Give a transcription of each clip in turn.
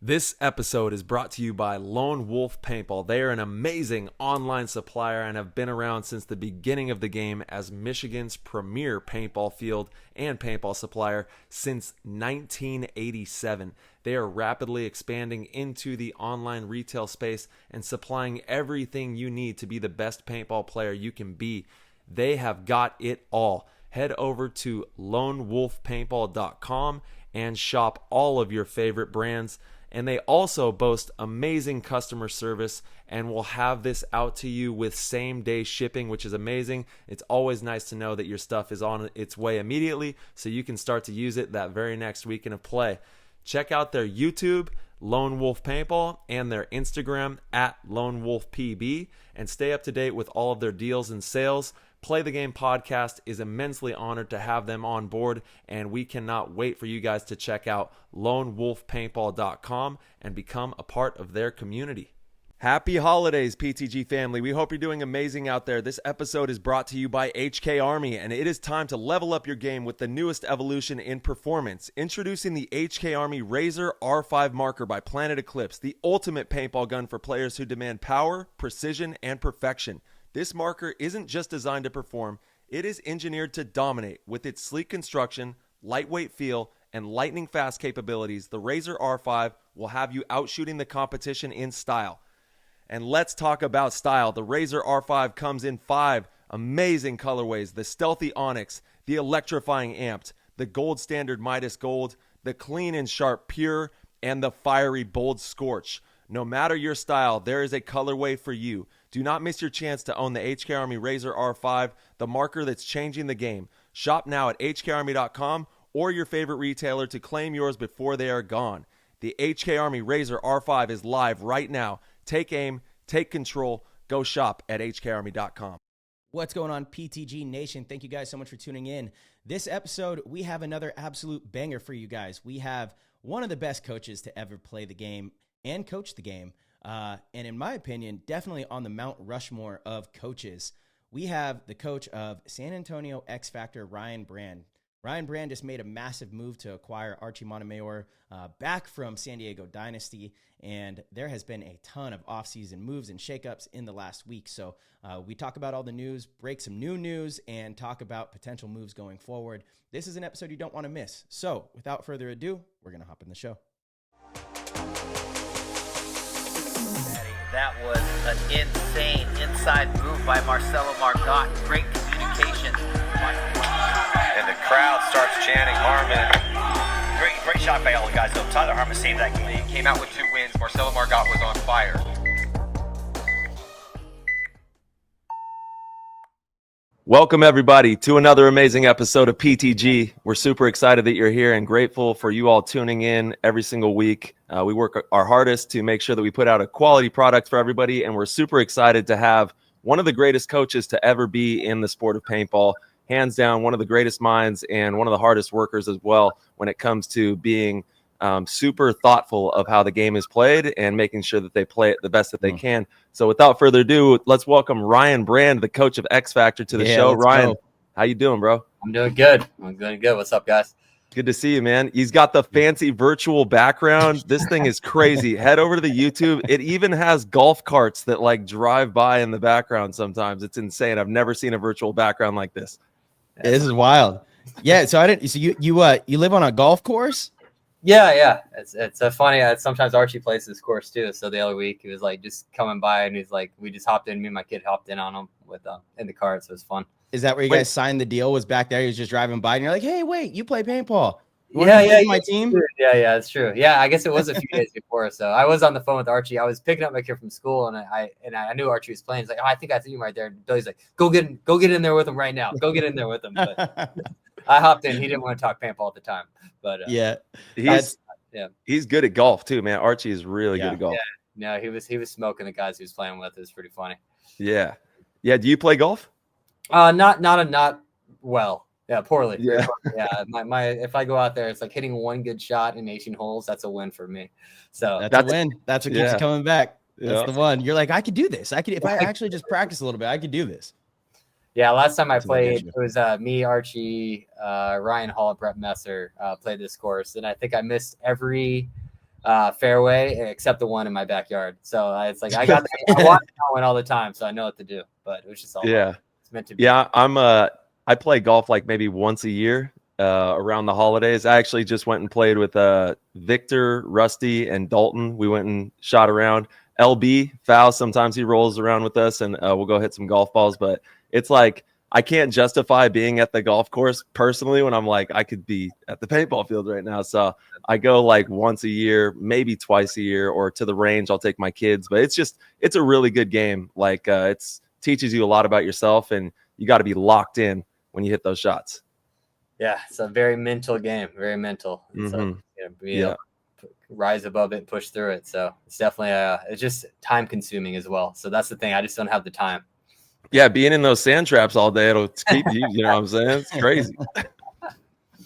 This episode is brought to you by Lone Wolf Paintball. They are an amazing online supplier and have been around since the beginning of the game as Michigan's premier paintball field and paintball supplier since 1987. They are rapidly expanding into the online retail space and supplying everything you need to be the best paintball player you can be. They have got it all. Head over to lonewolfpaintball.com and shop all of your favorite brands. And they also boast amazing customer service and will have this out to you with same-day shipping, which is amazing. It's always nice to know that your stuff is on its way immediately so you can start to use it that very next weekend of play. Check out their YouTube, Lone Wolf Paintball, and their Instagram at Lone Wolf PB, and stay up to date with all of their deals and sales. Play the Game podcast is immensely honored to have them on board, and we cannot wait for you guys to check out lonewolfpaintball.com and become a part of their community. Happy holidays, PTG family. We hope you're doing amazing out there. This episode is brought to you by HK Army, and it is time to level up your game with the newest evolution in performance. Introducing the HK Army Razor R5 marker by Planet Eclipse, the ultimate paintball gun for players who demand power, precision, and perfection. This marker isn't just designed to perform, it is engineered to dominate. With its sleek construction, lightweight feel, and lightning fast capabilities, the Razor R5 will have you outshooting the competition in style. And let's talk about style. The Razor R5 comes in 5 amazing colorways: the Stealthy Onyx, the Electrifying Amped, the Gold Standard Midas Gold, the Clean and Sharp Pure, and the Fiery Bold Scorch. No matter your style, there is a colorway for you. Do not miss your chance to own the HK Army Razor R5, the marker that's changing the game. Shop now at hkarmy.com or your favorite retailer to claim yours before they are gone. The HK Army Razor R5 is live right now. Take aim, take control, go shop at hkarmy.com. What's going on, PTG Nation? Thank you guys so much for tuning in. This episode, we have another absolute banger for you guys. We have one of the best coaches to ever play the game and coach the game. And in my opinion, definitely on the Mount Rushmore of coaches. We have the coach of San Antonio X Factor, Ryan Brand. Ryan Brand just made a massive move to acquire Archie Montemayor back from San Diego Dynasty, and there has been a ton of offseason moves and shakeups in the last week. So we talk about all the news, break some new news, and talk about potential moves going forward. This is an episode you don't want to miss. So without further ado, we're going to hop in the show. That was an insane inside move by Marcelo Margot. Great communication. And the crowd starts chanting Harmon. Great shot by all the guys. Tyler Harmon saved that game. He came out with 2 wins. Marcelo Margot was on fire. Welcome, everybody, to another amazing episode of PTG. We're super excited that you're here and grateful for you all tuning in every single week. We work our hardest to make sure that we put out a quality product for everybody, and we're super excited to have one of the greatest coaches to ever be in the sport of paintball. Hands down, one of the greatest minds and one of the hardest workers as well when it comes to being super thoughtful of how the game is played and making sure that they play it the best that they can. So without further ado, let's welcome Ryan Brand, the coach of X Factor, to the show. Ryan, how you doing, bro? I'm doing good. What's up, guys? Good to see you, man. He's got the fancy virtual background. This thing is crazy. Head over to the YouTube. It even has golf carts that like drive by in the background sometimes. It's insane. I've never seen a virtual background like this. This is wild. Yeah, so I didn't. So you live on a golf course? Yeah. It's funny. Sometimes Archie plays this course too. So the other week he was like just coming by, and he's like, we just hopped in. Me and my kid hopped in on him with in the car. So it was fun. Is that where you guys signed the deal? Was back there? He was just driving by, and you're like, "Hey, wait, you play paintball? Yeah, my team." Yeah, it's true. Yeah, I guess it was a few days before. So I was on the phone with Archie. I was picking up my kid from school, and I knew Archie was playing. He's like, "Oh, I think I see him right there." And Billy's like, "Go get in there with him right now. Go get in there with him." But I hopped in. He didn't want to talk paintball at the time, but he's good at golf too, man. Archie is really good at golf. Yeah, no, he was smoking the guys he was playing with. It was pretty funny. Yeah. Do you play golf? Not well. Yeah, poorly. Yeah. My if I go out there, it's like hitting one good shot in 18 holes. That's a win for me. So that's a win. That's what keeps you coming back. That's the one. You're like, I could do this. If I actually just practice a little bit, I could do this. Yeah, last time I played, it was me, Archie, Ryan Hall, and Brett Messer played this course, and I think I missed every fairway, except the one in my backyard. So it's like I got I watch that one all the time, so I know what to do. But it was just all it's meant to be. Yeah, I play golf like maybe once a year around the holidays. I actually just went and played with Victor, Rusty, and Dalton. We went and shot around. LB Foul, sometimes he rolls around with us, and we'll go hit some golf balls. But it's like I can't justify being at the golf course personally when I'm like I could be at the paintball field right now. So I go like once a year, maybe twice a year, or to the range. I'll take my kids. But it's a really good game. Like it's teaches you a lot about yourself, and you got to be locked in when you hit those shots. Yeah, it's a very mental game, very mental. So rise above it, push through it. So it's definitely it's just time consuming as well. So that's the thing. I just don't have the time. Yeah, being in those sand traps all day, it'll keep you. You know what I'm saying? It's crazy.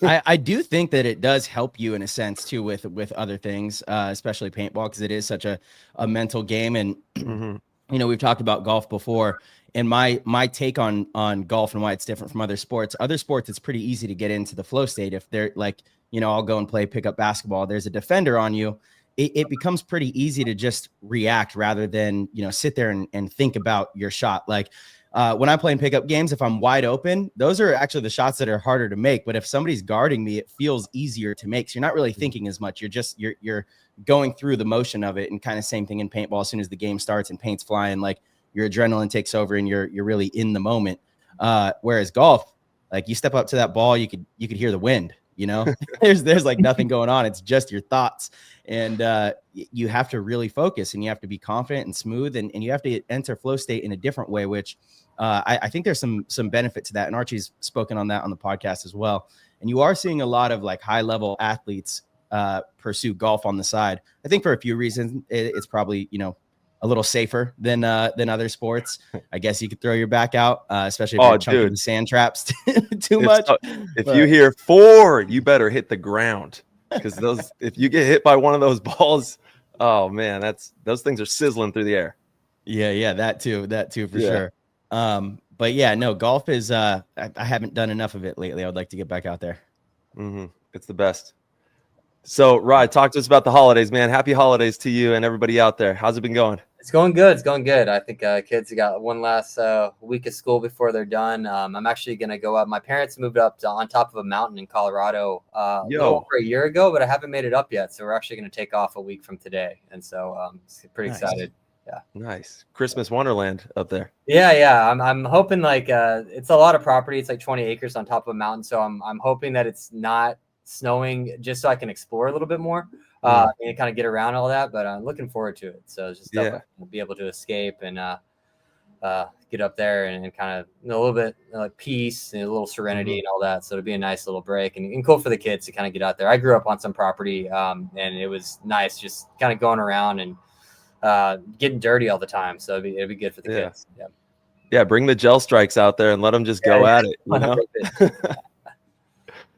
I do think that it does help you in a sense too with other things, especially paintball, because it is such a mental game. And you know, we've talked about golf before, and my take on golf and why it's different from other sports. Other sports, it's pretty easy to get into the flow state. If they're like, you know, I'll go and play pickup basketball. There's a defender on you. It becomes pretty easy to just react rather than, you know, sit there and think about your shot. Like when I'm playing pickup games, if I'm wide open, those are actually the shots that are harder to make. But if somebody's guarding me, it feels easier to make. So you're not really thinking as much. You're going through the motion of it, and kind of same thing in paintball. As soon as the game starts and paint's flying, like your adrenaline takes over and you're really in the moment. Whereas golf, like you step up to that ball, you could hear the wind. You know, there's like nothing going on. It's just your thoughts. And you have to really focus, and you have to be confident and smooth, and you have to enter flow state in a different way, which I think there's some benefit to that. And Archie's spoken on that on the podcast as well. And you are seeing a lot of like high level athletes pursue golf on the side. I think for a few reasons, it's probably, you know, a little safer than other sports. I guess you could throw your back out, especially if you're chunking the sand traps too much. If you hear 4, you better hit the ground, because if you get hit by one of those balls, oh man, those things are sizzling through the air. Yeah, that too for sure. But yeah, no, golf is I haven't done enough of it lately. I would like to get back out there. It's the best. So, Rod, talk to us about the holidays, man. Happy holidays to you and everybody out there. How's it been going? It's going good. It's going good. I think kids got one last week of school before they're done. I'm actually going to go up. My parents moved up on top of a mountain in Colorado over a year ago, but I haven't made it up yet. So we're actually going to take off a week from today. And so pretty excited. Yeah. Nice. Christmas Wonderland up there. Yeah. I'm hoping like it's a lot of property. It's like 20 acres on top of a mountain. So I'm hoping that it's not snowing, just so I can explore a little bit more and kind of get around all that. But I'm looking forward to it. So just be able to escape and get up there and kind of, you know, a little bit like peace and a little serenity and all that. So it'll be a nice little break and cool for the kids to kind of get out there. I grew up on some property and it was nice just kind of going around and getting dirty all the time. So it'd be good for the kids. Yeah. Bring the gel strikes out there and let them just go at it. You know?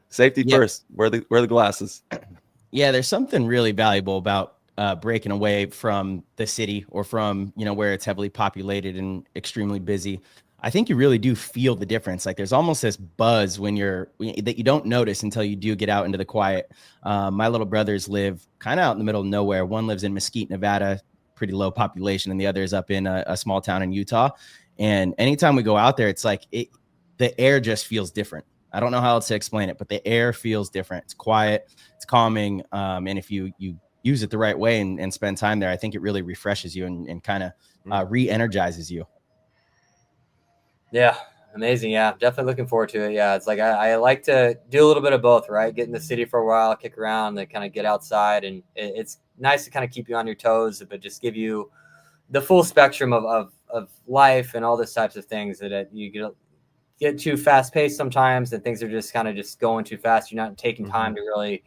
Safety first. Wear the glasses. Yeah, there's something really valuable about breaking away from the city or from, you know, where it's heavily populated and extremely busy. I think you really do feel the difference. Like there's almost this buzz that you don't notice until you do get out into the quiet. My little brothers live kind of out in the middle of nowhere. One lives in Mesquite, Nevada, pretty low population, and the other is up in a small town in Utah. And anytime we go out there, it's like the air just feels different. I don't know how else to explain it, but the air feels different. It's quiet, it's calming. And if you use it the right way and spend time there, I think it really refreshes you and kind of re-energizes you. Yeah. Amazing. Yeah. Definitely looking forward to it. Yeah. It's like, I like to do a little bit of both, right? Get in the city for a while, kick around, then kind of get outside. And it's nice to kind of keep you on your toes, but just give you the full spectrum of life and all those types of things that you get too fast paced sometimes, and things are just kind of just going too fast. You're not taking time to really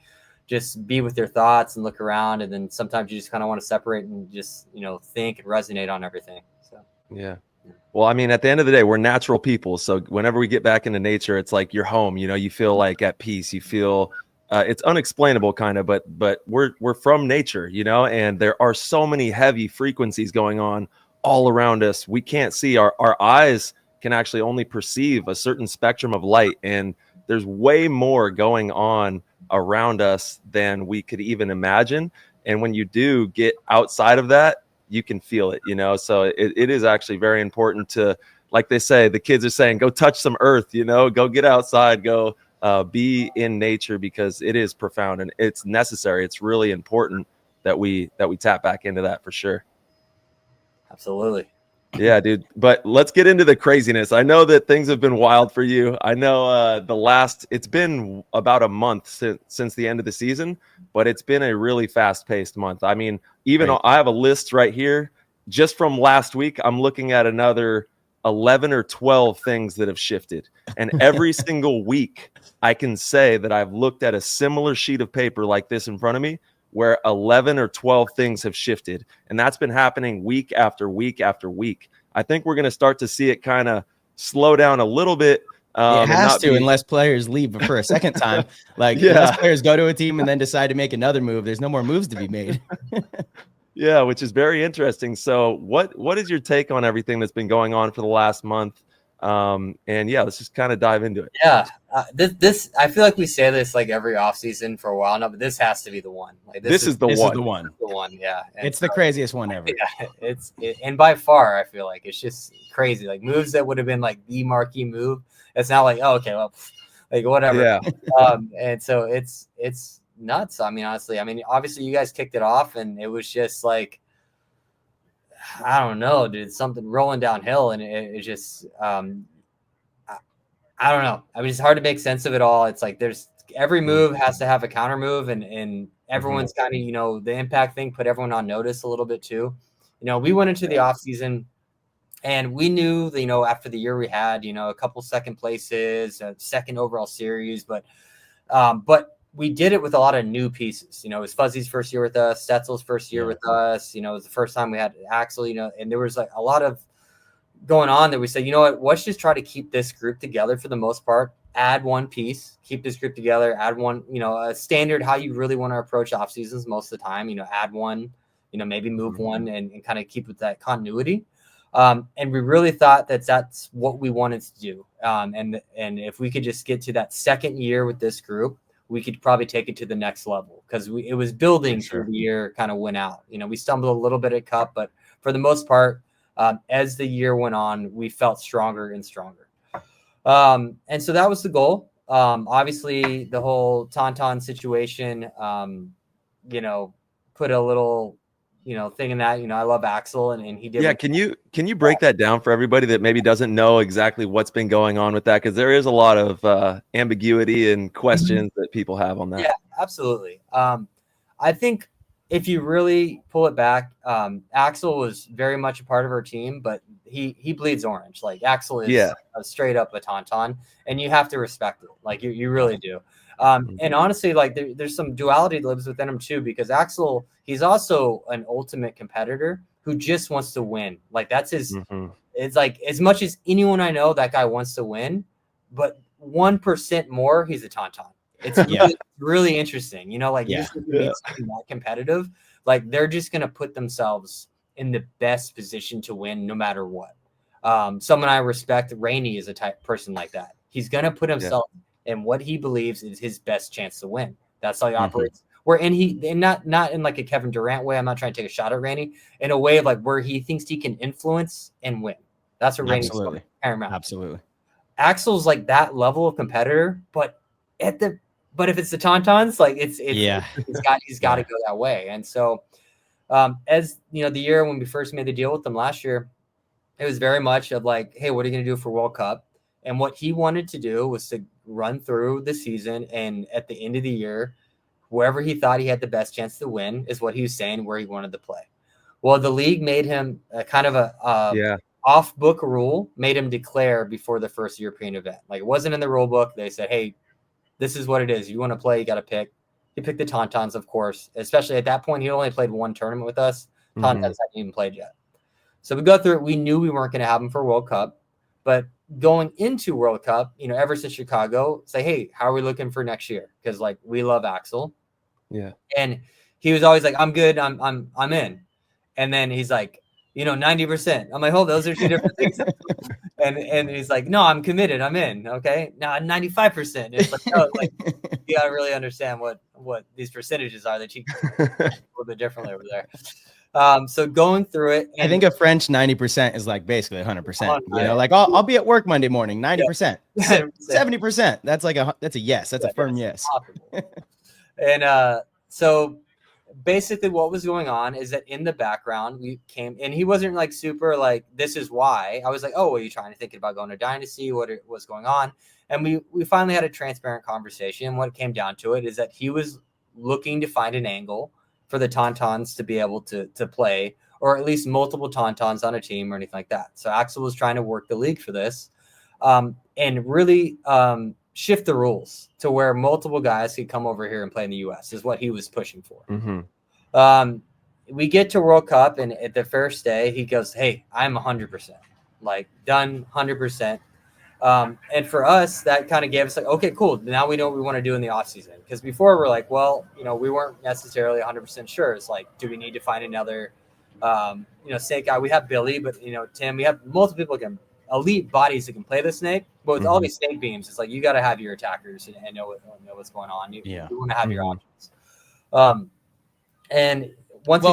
just be with your thoughts and look around. And then sometimes you just kind of want to separate and just, you know, think and resonate on everything. So, yeah. Well, I mean, at the end of the day, we're natural people. So whenever we get back into nature, it's like you're home, you know, you feel like at peace, you feel it's unexplainable kind of, but we're from nature, you know, and there are so many heavy frequencies going on all around us. We can't see. Our eyes can actually only perceive a certain spectrum of light, and there's way more going on around us than we could even imagine. And when you do get outside of that, you can feel it, so it is actually very important to, like they say, the kids are saying, go touch some earth, go get outside, go be in nature, because it is profound and it's necessary. It's really important that we tap back into that for sure. Absolutely. Yeah, dude. But let's get into the craziness. I know that things have been wild for you. I know it's been about a month since the end of the season, but it's been a really fast-paced month. I mean, I have a list right here. Just from last week, I'm looking at another 11 or 12 things that have shifted. And every single week, I can say that I've looked at a similar sheet of paper like this in front of me, where 11 or 12 things have shifted. And that's been happening week after week after week. I think we're going to start to see it kind of slow down a little bit. It has to, unless players leave for a second time. Unless players go to a team and then decide to make another move, there's no more moves to be made. Yeah, which is very interesting. So what is your take on everything that's been going on for the last month? And yeah, let's just kind of dive into it. Yeah, this I feel like we say this like every offseason for a while now, but this has to be the one. Like this is the one. The one, yeah. And it's the craziest one ever. Yeah, and by far, I feel like it's just crazy. Like moves that would have been like the marquee move, it's now like, oh, okay, well, like whatever. Yeah. And so it's nuts. I mean, honestly, obviously you guys kicked it off, and it was just like, I don't know, dude, something rolling downhill, and it just, I don't know. I mean, it's hard to make sense of it all. It's like every move has to have a counter move, and everyone's kind of, the impact thing put everyone on notice a little bit too. We went into the off season, and we knew that, after the year we had, a couple second places, a second overall series, but we did it with a lot of new pieces. It was Fuzzy's first year with us, Stetzel's first year with us. It was the first time we had Axel, and there was like a lot of going on that we said, let's just try to keep this group together for the most part. Add one piece, keep this group together, add one, a standard how you really want to approach off seasons most of the time, add one, maybe move one and kind of keep with that continuity. And we really thought that that's what we wanted to do. And if we could just get to that second year with this group, we could probably take it to the next level, because it was building through the year, kind of went out. We stumbled a little bit at Cup, but for the most part, as the year went on, we felt stronger and stronger. And so that was the goal. Obviously, the whole Tauntaun situation, put a little, thing in that. I love Axel, and he did. Yeah, can you break that down for everybody that maybe doesn't know exactly what's been going on with that? Because there is a lot of ambiguity and questions that people have on that. Yeah, absolutely. I think if you really pull it back, Axel was very much a part of our team, but he bleeds orange. Like Axel is a straight up a Tauntaun, and you have to respect it. Like you really do. And honestly, like there's some duality that lives within him too, because Axel, he's also an ultimate competitor who just wants to win. Like that's his, it's like, as much as anyone I know, that guy wants to win, but 1% more, he's a Tauntaun. It's really interesting, that competitive, like they're just going to put themselves in the best position to win no matter what. Someone I respect, Rainey, is a type person like that. He's going to put himself in what he believes is his best chance to win. That's how he operates. And not in like a Kevin Durant way. I'm not trying to take a shot at Rainey, in a way of like where he thinks he can influence and win. That's what Rainey's paramount. Absolutely. Axel's like that level of competitor, but if it's the Tauntauns, like he's got to go that way. And so, as the year when we first made the deal with them last year, it was very much of like, hey, what are you going to do for World Cup? And what he wanted to do was to run through the season, and at the end of the year, wherever he thought he had the best chance to win is what he was saying where he wanted to play. Well, the league made him a kind of a off-book rule, made him declare before the first European event. Like it wasn't in the rule book. They said, hey, this is what it is. You want to play, you got to pick. He picked the Tauntauns, of course, especially at that point. He only played one tournament with us. Tauntauns hadn't even played yet. So we go through it. We knew we weren't going to have him for World Cup, but going into World Cup, ever since Chicago, say, hey, how are we looking for next year? Because like we love Axel. Yeah. And he was always like, I'm good. I'm in. And then he's like, 90%. I'm like, oh, those are two different things. And he's like, no, I'm committed. I'm in. Okay. Now 95%. It's like, no, like you gotta really understand what these percentages are. That you a little bit differently over there. So going through it, I think a French 90% is like basically 100%. Like I'll be at work Monday morning, 90%, 70%. That's a yes. That's a firm yes. And so basically what was going on is that in the background we came, and he wasn't like super like, this is why. I was like, oh, are you trying to think about going to Dynasty? What was going on? And we finally had a transparent conversation. What it came down to it is that he was looking to find an angle for the Tauntauns to be able to play, or at least multiple Tauntauns on a team or anything like that. So Axel was trying to work the league for this, and really shift the rules to where multiple guys could come over here and play in the U.S. is what he was pushing for. Mm-hmm. We get to World Cup, and at the first day, he goes, hey, I'm 100%, like done 100%. And for us, that kind of gave us like, okay, cool. Now we know what we want to do in the offseason. Because before we're like, well, we weren't necessarily 100% sure. It's like, do we need to find another, snake guy? We have Billy, but, Tim, we have multiple people who can elite bodies that can play the snake. But with all these snake beams, it's like, you got to have your attackers and know what's going on. You want to have your options. And once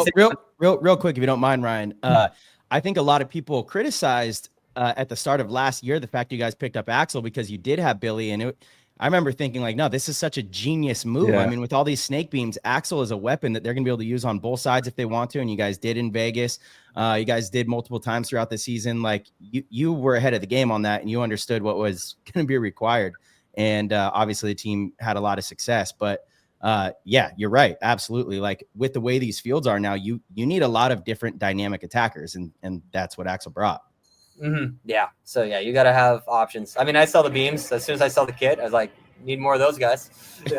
real quick, if you don't mind, Ryan, I think a lot of people criticized at the start of last year the fact you guys picked up Axel because you did have Billy, and I remember thinking like, no, this is such a genius move. I mean, with all these snake beams, Axel is a weapon that they're gonna be able to use on both sides if they want to, and you guys did in Vegas. You guys did multiple times throughout the season. Like you were ahead of the game on that, and you understood what was going to be required. And obviously the team had a lot of success, but yeah, you're right. Absolutely. Like with the way these fields are now, you need a lot of different dynamic attackers, and that's what Axel brought. Mm-hmm. Yeah. So yeah, you got to have options. I mean, I saw the beams. As soon as I saw the kit, I was like, need more of those guys.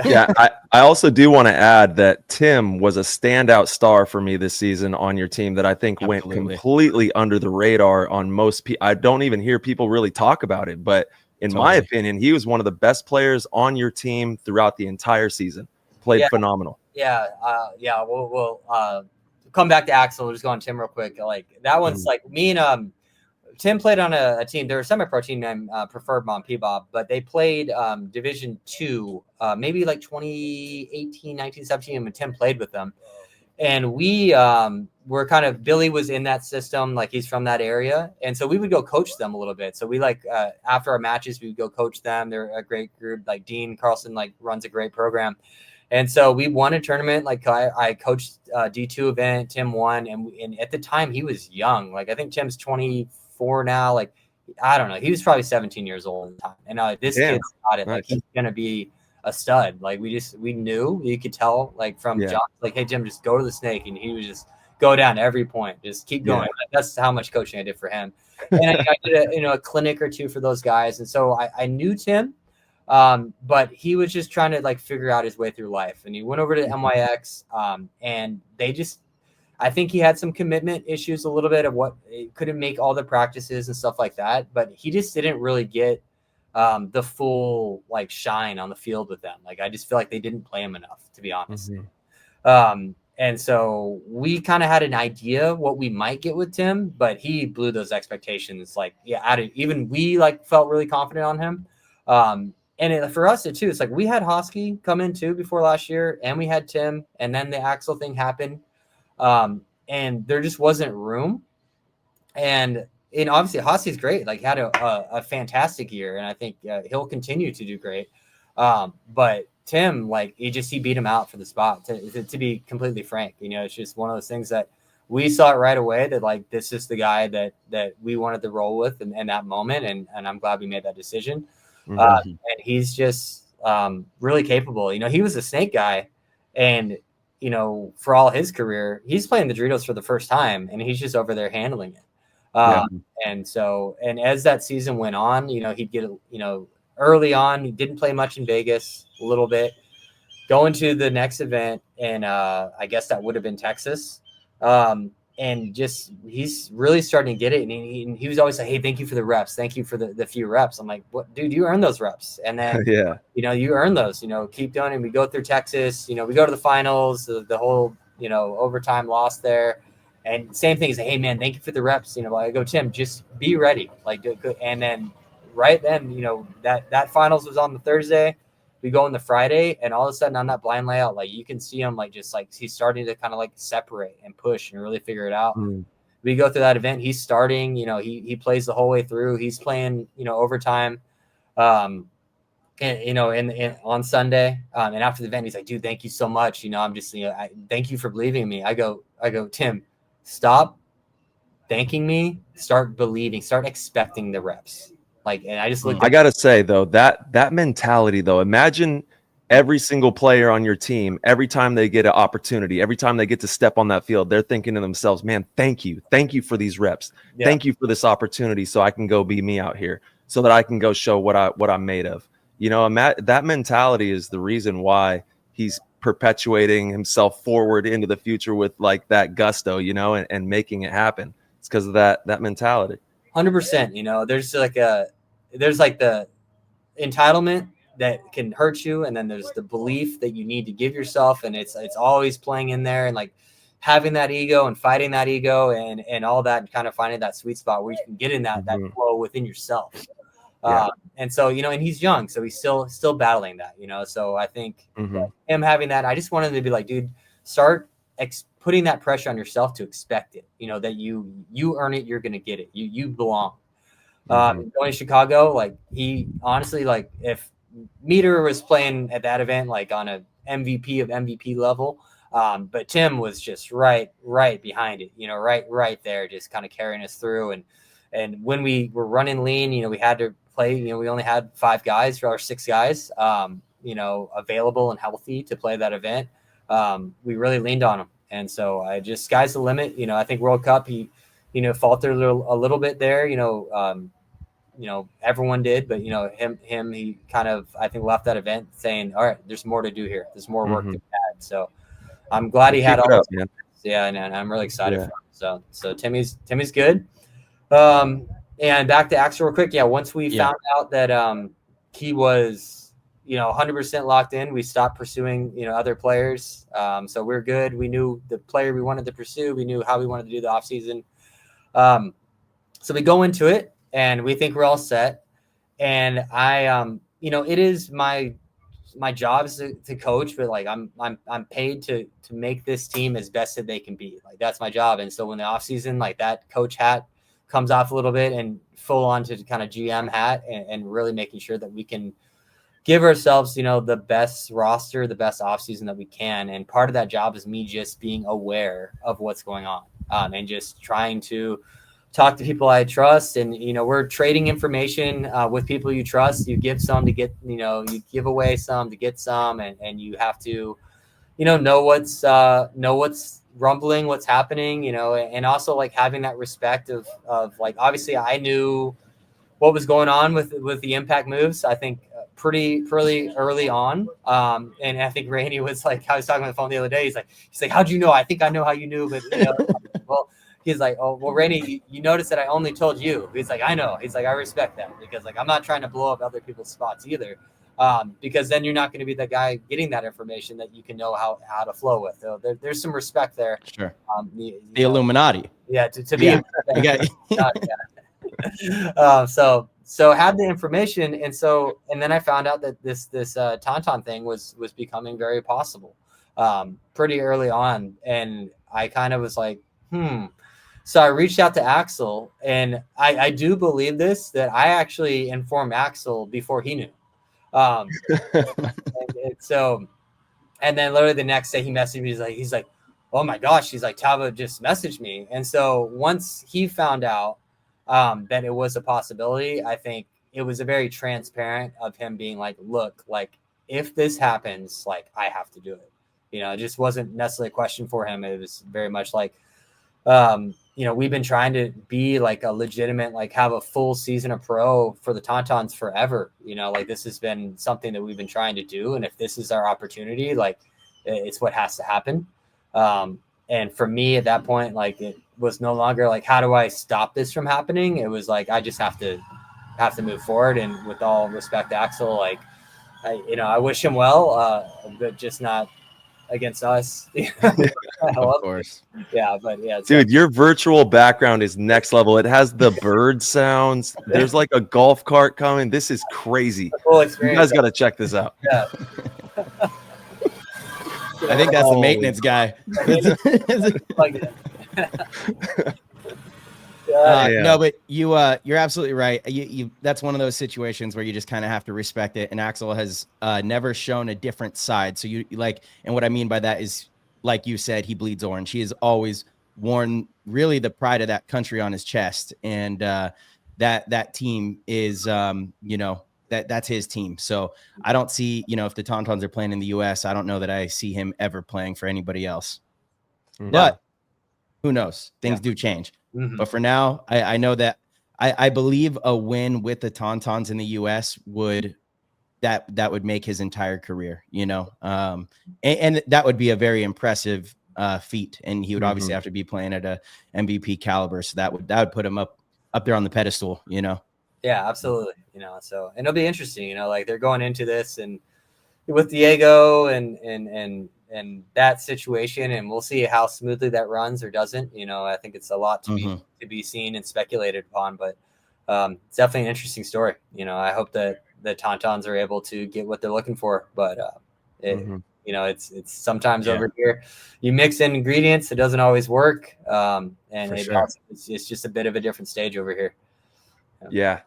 Yeah. I also do want to add that Tim was a standout star for me this season on your team that I think went completely under the radar on most people. I don't even hear people really talk about it, but in my opinion, he was one of the best players on your team throughout the entire season. Played phenomenal. Yeah. We'll come back to Axel. We'll just go on Tim real quick. Like that one's like me and Tim played on a team. They're a semi-pro team named Preferred Mom P-Bob, but they played Division 2, maybe like 2018, 19, 17, when Tim played with them. And we were kind of, Billy was in that system, like he's from that area. And so we would go coach them a little bit. So we after our matches, we would go coach them. They're a great group. Like Dean Carlson, runs a great program. And so we won a tournament. Like I coached D2 event, Tim won. And at the time he was young. Like I think Tim's 24 now. Like, I don't know. He was probably 17 years old at the time. And this kid's got it. Like he's going to be a stud. Like we knew, you could tell from John, like, hey Jim, just go to the snake. And he would just go down every point. Just keep going. Like, that's how much coaching I did for him. And I did a clinic or two for those guys. And so I knew Tim. But he was just trying to figure out his way through life, and he went over to MYX, and I think he had some commitment issues a little bit of what he couldn't make all the practices and stuff like that, but he just didn't really get, the full shine on the field with them. I just feel like they didn't play him enough, to be honest. And so we kind of had an idea what we might get with Tim, but he blew those expectations. Even we felt really confident on him. And for us, too, it's we had Hosky come in too before last year, and we had Tim, and then the Axel thing happened, and there just wasn't room. And obviously Hosky's great, had a fantastic year, and I think he'll continue to do great. But Tim, he beat him out for the spot. To be completely frank, it's just one of those things that we saw it right away that this is the guy that we wanted to roll with in that moment, and I'm glad we made that decision. And he's just really capable. He was a snake guy, and for all his career, he's playing the Doritos for the first time, and he's just over there handling it. And as that season went on, he'd get early on, he didn't play much in Vegas, a little bit, going to the next event, and I guess that would have been Texas. And just he's really starting to get it. And he was always like, hey, thank you for the reps. Thank you for the few reps. I'm like, what, dude, you earn those reps. And then, you earn those, keep doing it. And we go through Texas, we go to the finals, the whole, overtime loss there. And same thing is, hey man, thank you for the reps. You know, I go, Tim, just be ready. Like, and then right then, you know, that finals was on the Thursday. We go on the Friday, and all of a sudden on that blind layout, like you can see him like just like he's starting to kind of like separate and push and really figure it out. We go through that event. He's starting, you know, he plays the whole way through. He's playing, you know, overtime. And you know, on Sunday, and after the event, he's like, dude, thank you so much. You know, I'm just, you know, thank you for believing in me. I go, Tim, stop thanking me, start believing, start expecting the reps. Like, and I just looked. I gotta say though, that mentality though, imagine every single player on your team, every time they get an opportunity, every time they get to step on that field, they're thinking to themselves, man, thank you for these reps. Yeah. Thank you for this opportunity, so I can go be me out here, so that I can go show what I'm made of. You know, that mentality is the reason why he's perpetuating himself forward into the future with like that gusto, you know, and making it happen. It's because of that mentality. 100%. You know, there's like the entitlement that can hurt you, and then there's the belief that you need to give yourself, and it's always playing in there, and like having that ego and fighting that ego and all that, and kind of finding that sweet spot where you can get in that flow within yourself. And so, you know, and he's young, so he's still battling that, you know. So I think him having that, I just wanted to be like, dude, start putting that pressure on yourself to expect it, you know, that you earn it, you're gonna get it, you belong. Going to Chicago, like he honestly, like if Meter was playing at that event like on a MVP of MVP level, but Tim was just right behind it, you know, right there, just kind of carrying us through. And when we were running lean, you know, we had to play, you know, we only had 5 guys or 6 guys, you know, available and healthy to play that event. We really leaned on them. And so I just, sky's the limit. You know, I think World Cup, he, you know, faltered a little bit there, you know, everyone did, but you know, him, he kind of, I think, left that event saying, all right, there's more to do here. There's more work to be had. So I'm glad he had all those. Yeah. And I'm really excited for him. So Timmy's good. And back to Axel real quick. Yeah. Once we found out that, he was, you know, 100% locked in, we stopped pursuing, you know, other players. So we're good. We knew the player we wanted to pursue. We knew how we wanted to do the off season. So we go into it and we think we're all set. And I, you know, it is my job is to coach, but like I'm paid to make this team as best that they can be. Like that's my job. And so when the off season, like that coach hat comes off a little bit and full on to kind of GM hat and really making sure that we can give ourselves, you know, the best roster, the best offseason that we can. And part of that job is me just being aware of what's going on, and just trying to talk to people I trust. And, you know, we're trading information with people you trust. You give some to get, you know, you give away some to get some, and you have to, you know what's rumbling, what's happening, you know, and also like having that respect of like, obviously I knew what was going on with the impact moves, I think pretty early on. And I think Randy was like, I was talking on the phone the other day. He's like, how'd you know? I think I know how you knew, but you know, well, he's like, oh, well, Randy, you noticed that I only told you. He's like, I know. He's like, I respect that, because like, I'm not trying to blow up other people's spots either. Because then you're not going to be the guy getting that information that you can know how to flow with. So there's some respect there. Sure. The Illuminati. Yeah. To be. So had the information. And then I found out that this Tauntaun thing was becoming very possible, pretty early on. And I kind of was like, So I reached out to Axel, and I do believe that I actually informed Axel before he knew. And then literally the next day he messaged me. He's like, oh my gosh. He's like, Tava just messaged me. And so once he found out that it was a possibility, I think it was a very transparent of him being like, look, like if this happens, like I have to do it. You know, it just wasn't necessarily a question for him. It was very much like, you know, we've been trying to be like a legitimate, like have a full season of pro for the Tauntauns forever. You know, like this has been something that we've been trying to do. And if this is our opportunity, like it's what has to happen. And for me at that point, like it was no longer like, how do I stop this from happening? It was like, I just have to move forward. And with all respect to Axel, like, I wish him well, but just not against us. Of course. Yeah, but yeah, Dude, your virtual background is next level. It has the bird sounds. There's like a golf cart coming. This is crazy. a cool You experience. guys got to check this out. Yeah. I think that's the maintenance guy. Like, Yeah. No, but you're absolutely right. You that's one of those situations where you just kind of have to respect it. And Axel has never shown a different side. So you like, and what I mean by that is, like you said, he bleeds orange. He has always worn really the pride of that country on his chest, and that team is, that's his team. So I don't see, if the Tauntauns are playing in the U.S., I don't know that I see him ever playing for anybody else. Mhm. But who knows? Things do change. Mhm. But for now, I know that I believe a win with the Tauntauns in the U.S. would make his entire career, and that would be a very impressive feat. And he would obviously have to be playing at a MVP caliber, so that would put him up there on the pedestal, Yeah, absolutely. So, and it'll be interesting, like they're going into this and with Diego and that situation, and we'll see how smoothly that runs or doesn't. I think it's a lot to be seen and speculated upon, but it's definitely an interesting story. I hope that the Tauntauns are able to get what they're looking for, but it's sometimes over here you mix in ingredients, it doesn't always work, and it's just a bit of a different stage over here. Yeah,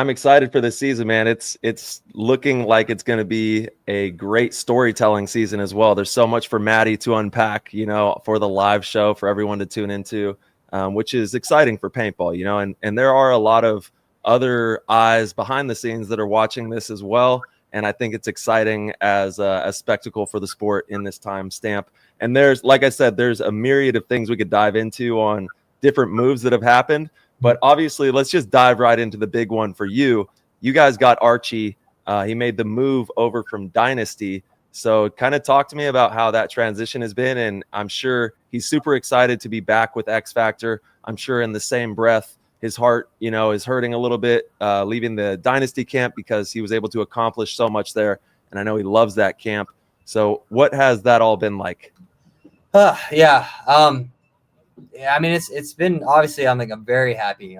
I'm excited for this season, man. It's looking like it's going to be a great storytelling season as well. There's so much for Maddie to unpack, for the live show for everyone to tune into, which is exciting for paintball, and there are a lot of other eyes behind the scenes that are watching this as well. And I think it's exciting as a spectacle for the sport in this time stamp. And there's, like I said, there's a myriad of things we could dive into on different moves that have happened. But obviously, let's just dive right into the big one for you. You guys got Archie. He made the move over from Dynasty. So kind of talk to me about how that transition has been. And I'm sure he's super excited to be back with X Factor. I'm sure in the same breath, his heart, is hurting a little bit leaving the Dynasty camp because he was able to accomplish so much there. And I know he loves that camp. So what has that all been like? Yeah, I mean, it's been, obviously I'm very happy,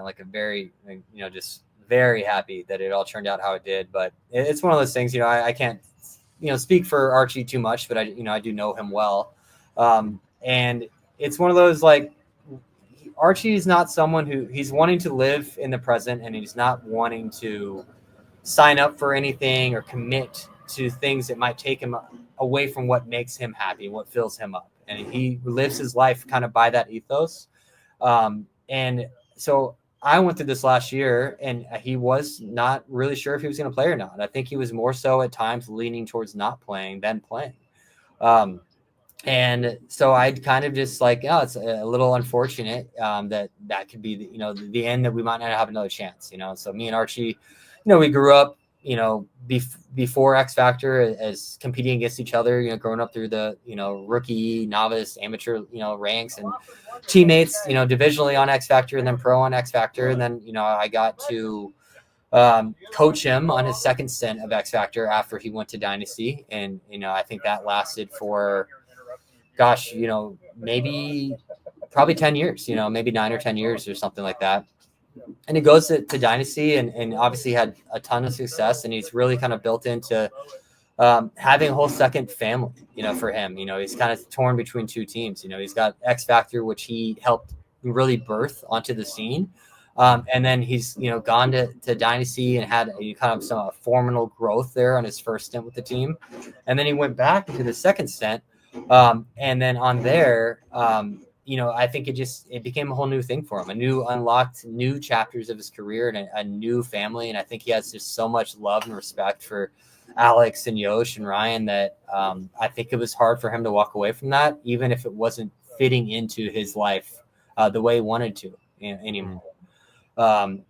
just very happy that it all turned out how it did. But it's one of those things, I can't, speak for Archie too much, but I do know him well. And it's one of those, Archie is not someone who he's wanting to live in the present, and he's not wanting to sign up for anything or commit to things that might take him away from what makes him happy, what fills him up. And he lives his life kind of by that ethos. And so I went through this last year, and he was not really sure if he was going to play or not. I think he was more so at times leaning towards not playing than playing. And so I'd kind of just it's a little unfortunate that could be the end, that we might not have another chance. So me and Archie, we grew up, before X Factor as competing against each other, growing up through the, rookie, novice, amateur, ranks, and teammates, divisionally on X Factor and then pro on X Factor. And then, I got to coach him on his second stint of X Factor after he went to Dynasty. And, I think that lasted for, maybe probably 10 years, maybe 9 or 10 years or something like that. And he goes to Dynasty and obviously had a ton of success, and he's really kind of built into having a whole second family, for him. He's kind of torn between two teams. He's got X Factor, which he helped really birth onto the scene. And then he's, gone to Dynasty and had kind of some phenomenal growth there on his first stint with the team. And then he went back into the second stint. And then on there, I think it became a whole new thing for him, unlocked new chapters of his career and a new family. And I think he has just so much love and respect for Alex and Yosh and Ryan that I think it was hard for him to walk away from that, even if it wasn't fitting into his life the way he wanted to anymore. But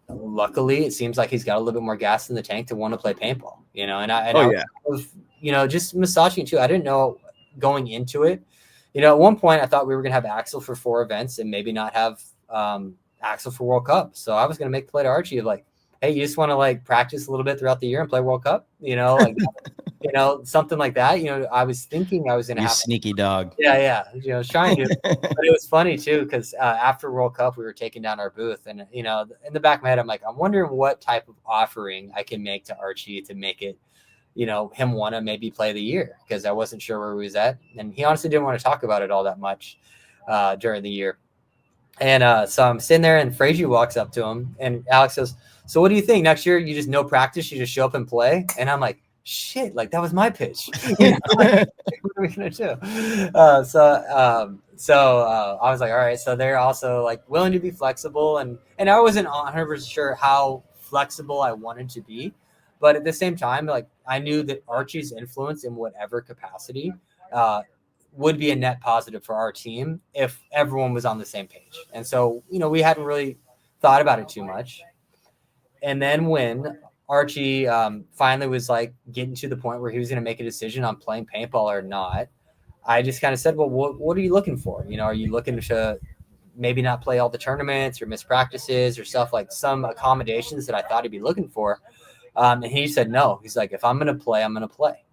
luckily it seems like he's got a little bit more gas in the tank to want to play paintball, just massaging too. I didn't know going into it. At one point I thought we were going to have Axel for 4 events and maybe not have Axel for World Cup. So I was going to make the play to Archie of hey, hey, you just want to like practice a little bit throughout the year and play World Cup, like, something like that. I was thinking I was going to You have sneaky dog. Yeah. I was trying to, but it was funny too. Cause after World Cup, we were taking down our booth and, in the back of my head, I'm like, I'm wondering what type of offering I can make to Archie to make it, him want to maybe play the year. Cause I wasn't sure where he was at. And he honestly didn't want to talk about it all that much during the year. And so I'm sitting there and Frazier walks up to him and Alex goes, so what do you think next year? You just no practice. You just show up and play. And I'm like, shit, like that was my pitch. Like, what are we gonna do? So I was like, all right. So they're also like willing to be flexible, and I wasn't 100% sure how flexible I wanted to be, but at the same time, like I knew that Archie's influence in whatever capacity would be a net positive for our team if everyone was on the same page. And so we hadn't really thought about it too much, and then when Archie finally was like getting to the point where he was going to make a decision on playing paintball or not, I just kind of said, well, what are you looking for? Are you looking to maybe not play all the tournaments or miss practices or stuff, like some accommodations that I thought he'd be looking for? And he said, no. He's like, if I'm going to play, I'm going to play.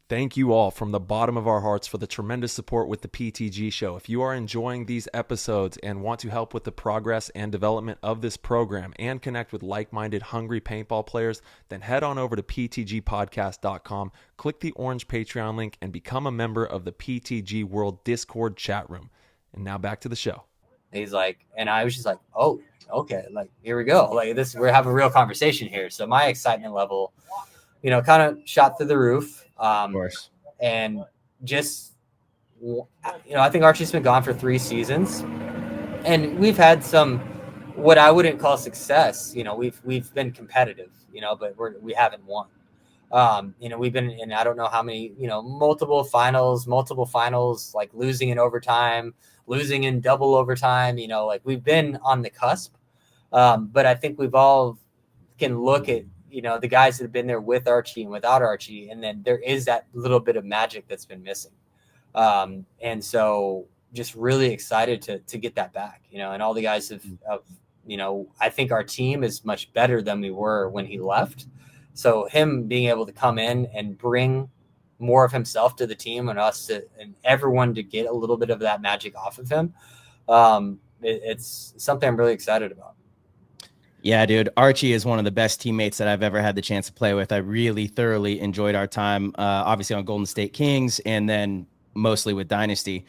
Thank you all from the bottom of our hearts for the tremendous support with the PTG show. If you are enjoying these episodes and want to help with the progress and development of this program and connect with like-minded, hungry paintball players, then head on over to ptgpodcast.com, click the orange Patreon link, and become a member of the PTG World Discord chat room. And now back to the show. He's like, and I was just like, oh, okay, like here we go. Like we're having a real conversation here. So my excitement level, kind of shot through the roof. Of course. And just, I think Archie's been gone for 3 seasons, and we've had some, what I wouldn't call success. We've been competitive, but we haven't won. We've been in, I don't know how many, multiple finals, like losing in overtime, losing in double overtime, like we've been on the cusp. But I think we've all can look at, the guys that have been there with Archie and without Archie. And then there is that little bit of magic that's been missing. And so just really excited to get that back, and all the guys have, I think our team is much better than we were when he left. So him being able to come in and bring more of himself to the team and and everyone to get a little bit of that magic off of him. It's something I'm really excited about. Yeah, dude. Archie is one of the best teammates that I've ever had the chance to play with. I really thoroughly enjoyed our time, obviously on Golden State Kings and then mostly with Dynasty.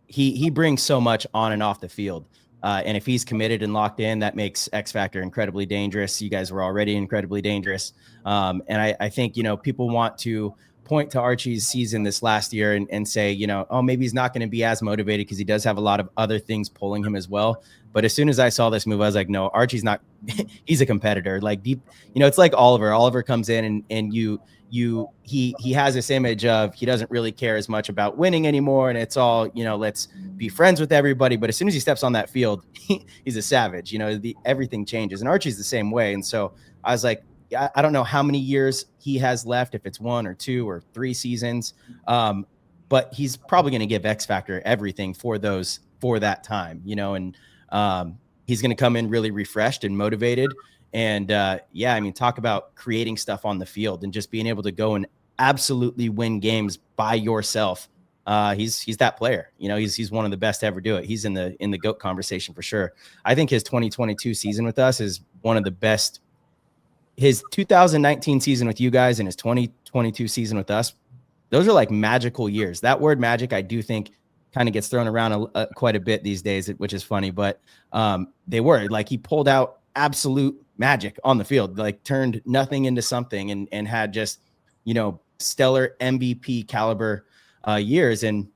He brings so much on and off the field. And if he's committed and locked in, that makes X Factor incredibly dangerous. You guys were already incredibly dangerous. And I think, people want to point to Archie's season this last year and say, oh, maybe he's not going to be as motivated because he does have a lot of other things pulling him as well. But as soon as I saw this move, I was like, no, Archie's not, he's a competitor. Like deep, it's like Oliver. Oliver comes in and he has this image of he doesn't really care as much about winning anymore. And it's all, let's be friends with everybody. But as soon as he steps on that field, he's a savage, everything changes. And Archie's the same way. And so I was like, I don't know how many years he has left, if it's 1 or 2 or 3 seasons. But he's probably going to give X Factor everything for that time, and he's going to come in really refreshed and motivated. And talk about creating stuff on the field and just being able to go and absolutely win games by yourself. He's that player, he's one of the best to ever do it. He's in the GOAT conversation for sure. I think his 2022 season with us is one of the best. His 2019 season with you guys and his 2022 season with us, those are like magical years. That word magic, I do think kind of gets thrown around quite a bit these days, which is funny, but they were like, he pulled out absolute magic on the field, like turned nothing into something and had just, stellar MVP caliber years. And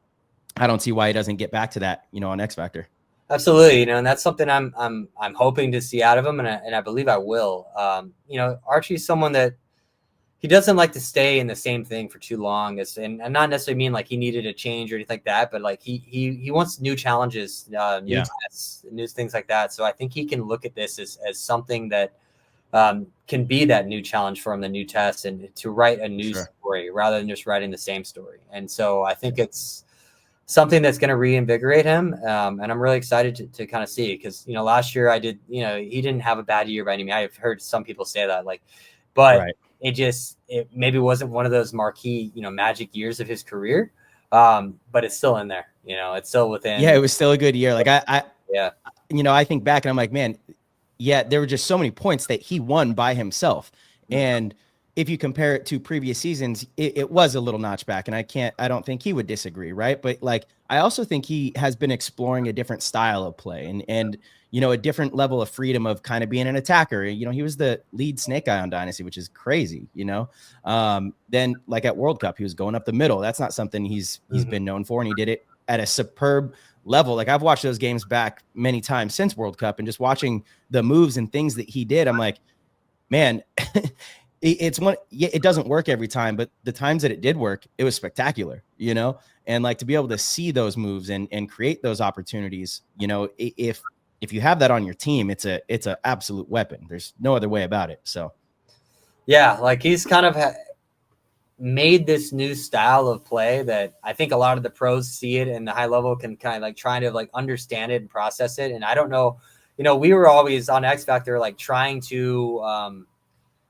I don't see why he doesn't get back to that, on X Factor. Absolutely. And that's something I'm hoping to see out of him. And I believe I will. Archie's someone that he doesn't like to stay in the same thing for too long. And not necessarily mean like he needed a change or anything like that, but like he wants new challenges, new tests, new things like that. So I think he can look at this as something that can be that new challenge for him, the new test, and to write a new story rather than just writing the same story. And so I think it's something that's going to reinvigorate him. And I'm really excited to kind of see, because, last year he didn't have a bad year by any means. I've heard some people say that, but Right. it maybe wasn't one of those marquee, magic years of his career. But it's still in there, it's still within. Yeah, it was still a good year. Yeah. I think back and I'm like, man, yeah, there were just so many points that he won by himself. And if you compare it to previous seasons, it was a little notch back, and I don't think he would disagree. Right. But I also think he has been exploring a different style of play and a different level of freedom of kind of being an attacker. He was the lead snake guy on Dynasty, which is crazy, then at World Cup, he was going up the middle. That's not something he's been known for. And he did it at a superb level. I've watched those games back many times since World Cup, and just watching the moves and things that he did, I'm like, man, it doesn't work every time, but the times that it did work, it was spectacular, and to be able to see those moves and create those opportunities, if you have that on your team, it's a absolute weapon. There's no other way about it. So yeah, he's kind of made this new style of play that I think a lot of the pros see it, and the high level can kind of trying to understand it and process it. And I don't know, we were always on X Factor, trying to,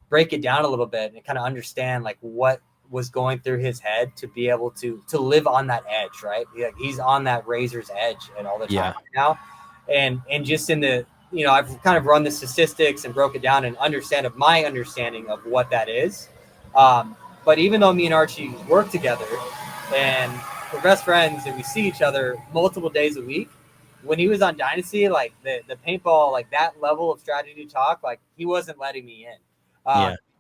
break it down a little bit and kind of understand what was going through his head to be able to live on that edge, right? He's on that razor's edge and all the time right now. And just in the, I've kind of run the statistics and broke it down and my understanding of what that is. But even though me and Archie work together and we're best friends and we see each other multiple days a week, when he was on Dynasty, the paintball, that level of strategy talk, he wasn't letting me in.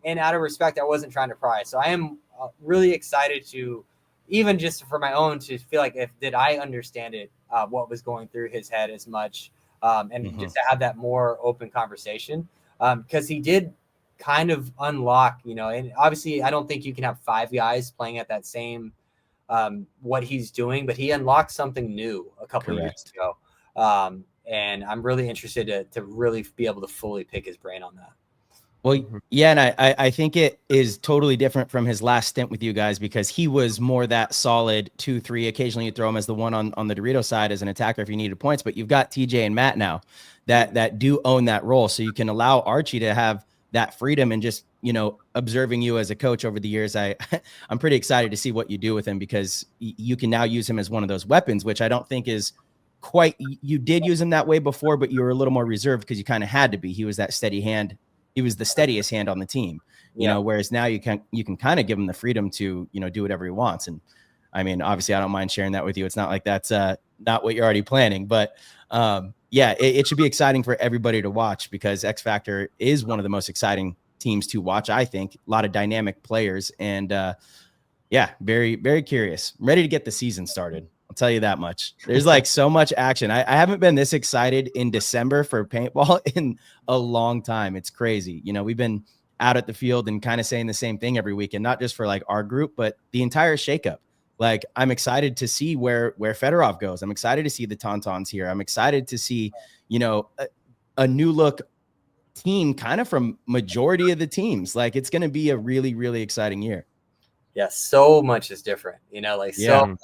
And out of respect, I wasn't trying to pry. So I am really excited to, even just for my own, to feel did I understand it, what was going through his head as much, and just to have that more open conversation, because he did kind of unlock, and obviously I don't think you can have 5 guys playing at that same what he's doing, but he unlocked something new a couple of years ago, and I'm really interested to really be able to fully pick his brain on that. Well, yeah, and I think it is totally different from his last stint with you guys, because he was more that solid 2-3. Occasionally you throw him as the one on the Dorito side as an attacker if you needed points, but you've got TJ and Matt now that do own that role. So you can allow Archie to have that freedom, and just, observing you as a coach over the years, I'm pretty excited to see what you do with him, because you can now use him as one of those weapons, which I don't think is quite, you did use him that way before, but you were a little more reserved because you kind of had to be. He was that steady hand. He was the steadiest hand on the team, whereas now you can kind of give him the freedom to, do whatever he wants. And I mean, obviously I don't mind sharing that with you. It's not like that's not what you're already planning, but it should be exciting for everybody to watch, because X Factor is one of the most exciting teams to watch. I think a lot of dynamic players, and very, very curious. I'm ready to get the season started. I'll tell you that much. There's so much action. I haven't been this excited in December for paintball in a long time. It's crazy. We've been out at the field and kind of saying the same thing every week, and not just for our group, but the entire shakeup. I'm excited to see where Fedorov goes. I'm excited to see the Tauntauns here. I'm excited to see, a new look team kind of from majority of the teams. It's going to be a really, really exciting year. Yeah, so much is different, so much.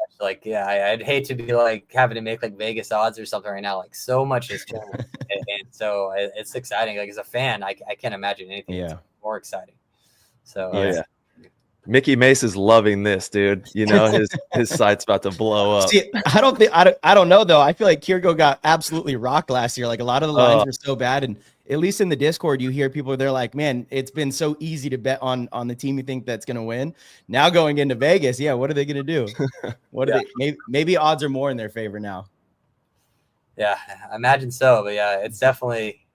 I'd hate to be having to make Vegas odds or something right now. So much is changing, and so it's exciting. As a fan, I can't imagine anything more exciting. So Mickey Mace is loving this, dude. His site's about to blow up. See, I don't know though. I feel like Kirgo got absolutely rocked last year. A lot of the lines were so bad, and at least in the Discord, you hear people, they're like, man, it's been so easy to bet on the team you think that's going to win. Now going into Vegas, what are they going to do? What are they? Maybe odds are more in their favor now. Yeah, I imagine so. But it's definitely,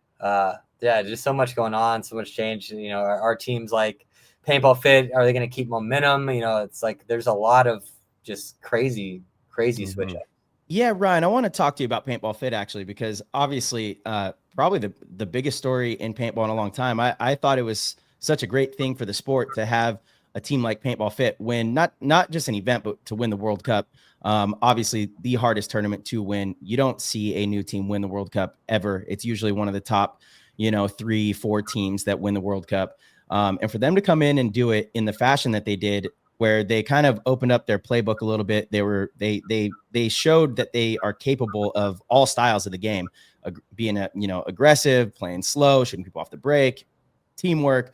just so much going on, so much change. Our teams Paintball Fit, are they going to keep momentum? It's there's a lot of just crazy switch up. Yeah, Ryan, I want to talk to you about Paintball Fit actually, because obviously, probably the biggest story in paintball in a long time. I thought it was such a great thing for the sport to have a team like Paintball Fit win, not just an event, but to win the World Cup. Obviously the hardest tournament to win. You don't see a new team win the World Cup ever. It's usually one of the top, 3-4 teams that win the World Cup. And for them to come in and do it in the fashion that they did, where they kind of opened up their playbook a little bit. They showed that they are capable of all styles of the game, being aggressive, playing slow, shooting people off the break, teamwork.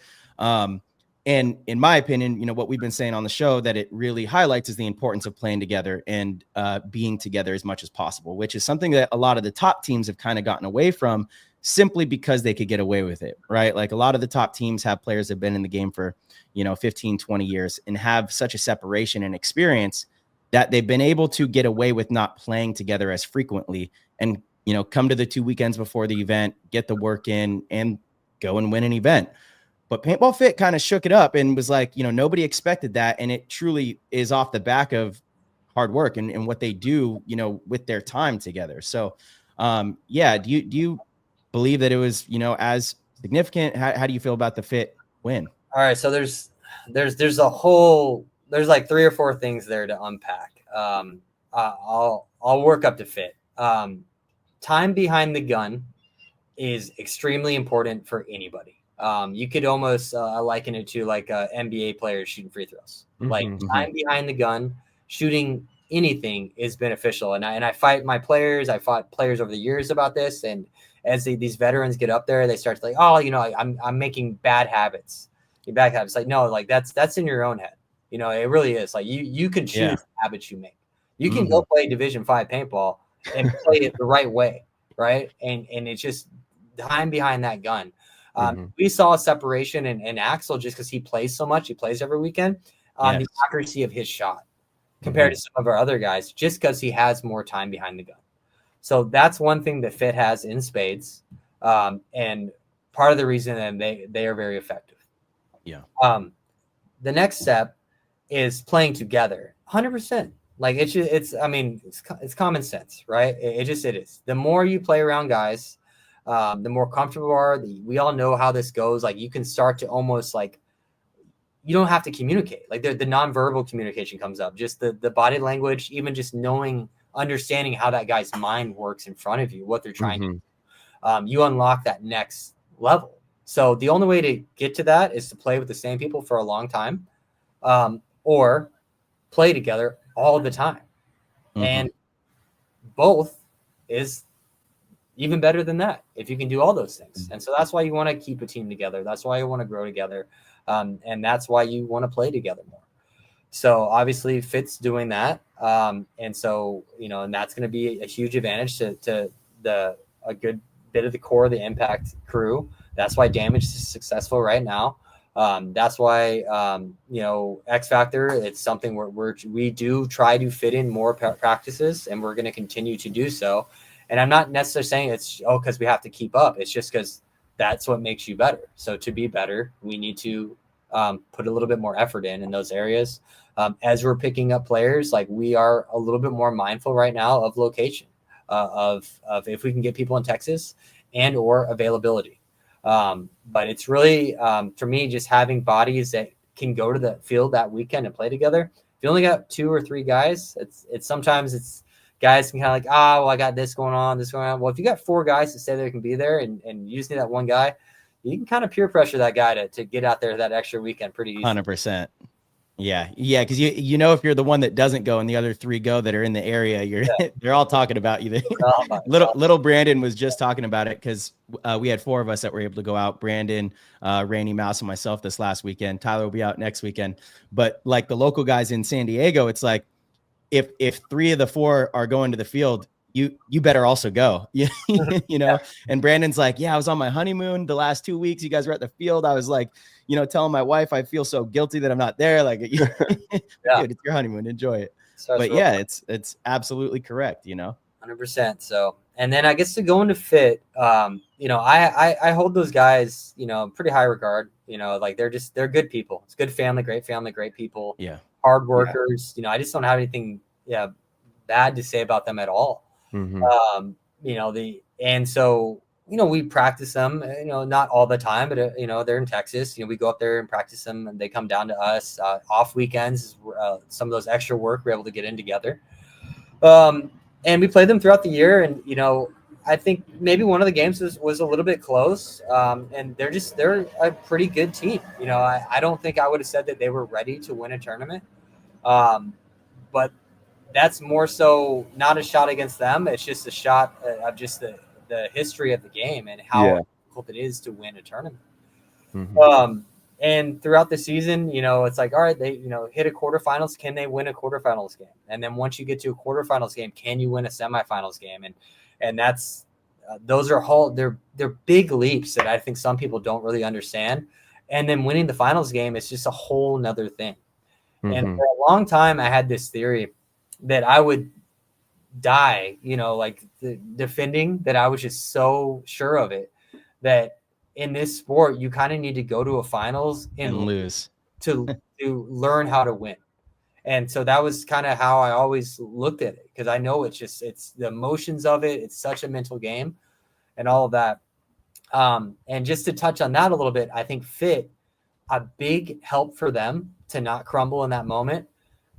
And in my opinion, what we've been saying on the show that it really highlights is the importance of playing together and being together as much as possible, which is something that a lot of the top teams have kind of gotten away from simply because they could get away with it, right? Like a lot of the top teams have players that have been in the game for, 15, 20 years and have such a separation and experience that they've been able to get away with not playing together as frequently and, come to the 2 weekends before the event, get the work in and go and win an event. But Paintball Fit kind of shook it up and was like, nobody expected that. And it truly is off the back of hard work and what they do, with their time together. So, do you believe that it was, as significant? How do you feel about the Fit win? All right. So there's like 3 or 4 things there to unpack. I'll work up to Fit. Time behind the gun is extremely important for anybody. You could almost liken it to like NBA players shooting free throws. Like time behind the gun, shooting anything is beneficial. And I fight my players. I fought players over the years about this. And as these veterans get up there, they start to like, I'm making bad habits. Bad habits. Like, no, like that's in your own head. It really is. Like you can choose the habits you make. You can go play Division 5 paintball and play it the right way, right? And it's just time behind that gun. We saw a separation in Axel just because he plays so much. He plays every weekend. The accuracy of his shot compared to some of our other guys, just because he has more time behind the gun. So that's one thing that Fit has in spades, and part of the reason that they are very effective. Yeah. The next step is playing together, 100%. Like it's common sense, right? It is. The more you play around guys, the more comfortable you are. We all know how this goes. Like you can start to almost like, you don't have to communicate. Like the nonverbal communication comes up, just the body language, even just understanding how that guy's mind works in front of you, what they're trying to do. You unlock that next level. So the only way to get to that is to play with the same people for a long time, or play together all the time. And both is even better than that if you can do all those things. And so that's why you want to keep a team together. That's why you want to grow together. And that's why you want to play together more. So obviously Fit's doing that. And so, and that's going to be a huge advantage to a good bit of the core of the Impact crew. That's why Damage is successful right now. That's why, X Factor, it's something we do try to fit in more practices, and we're going to continue to do so. And I'm not necessarily saying it's, because we have to keep up. It's just because that's what makes you better. So to be better, we need to put a little bit more effort in those areas. As we're picking up players, like we are a little bit more mindful right now of location, of if we can get people in Texas and or availability. But it's really, for me, just having bodies that can go to the field that weekend and play together. If you only got 2 or 3 guys, it's sometimes guys can kind of like, I got this going on. Well, if you got 4 guys that say they can be there and you just need that one guy, you can kind of peer pressure that guy to get out there that extra weekend pretty easy. 100%. Yeah. Because if you're the one that doesn't go and the other 3 go that are in the area, they're all talking about you. Little Brandon was just talking about it because we had 4 of us that were able to go out. Brandon, Rainy Mouse, and myself this last weekend. Tyler will be out next weekend. But like the local guys in San Diego, it's like if 3 of the 4 are going to the field, you better also go. And Brandon's like, I was on my honeymoon the last 2 weeks. You guys were at the field. I was like, telling my wife, I feel so guilty that I'm not there. Like, dude, it's your honeymoon. Enjoy it. But it's absolutely correct. 100%. So, and then I guess to go into Fit, I hold those guys, pretty high regard, like they're good people. It's good family, great people. Yeah. Hard workers. I just don't have anything bad to say about them at all. And so, we practice them, not all the time, but, they're in Texas, we go up there and practice them and they come down to us off weekends. Some of those extra work we're able to get in together. And we play them throughout the year. And, I think maybe one of the games was a little bit close, and they're a pretty good team. You know, I don't think I would have said that they were ready to win a tournament, but that's more so not a shot against them. It's just a shot of just the history of the game and how difficult it is to win a tournament. Mm-hmm. And throughout the season, you know, it's like, all right, they, you know, hit a quarterfinals. Can they win a quarterfinals game? And then once you get to a quarterfinals game, can you win a semifinals game? And that's those are they're big leaps that I think some people don't really understand. And then winning the finals game is just a whole nother thing. Mm-hmm. And for a long time, I had this theory that I would die, you know, like defending that. I was just so sure of it that in this sport, you kind of need to go to a finals and lose to learn how to win. And so that was kind of how I always looked at it, because I know it's the emotions of it. It's such a mental game and all of that. And just to touch on that a little bit, I think a big help for them to not crumble in that moment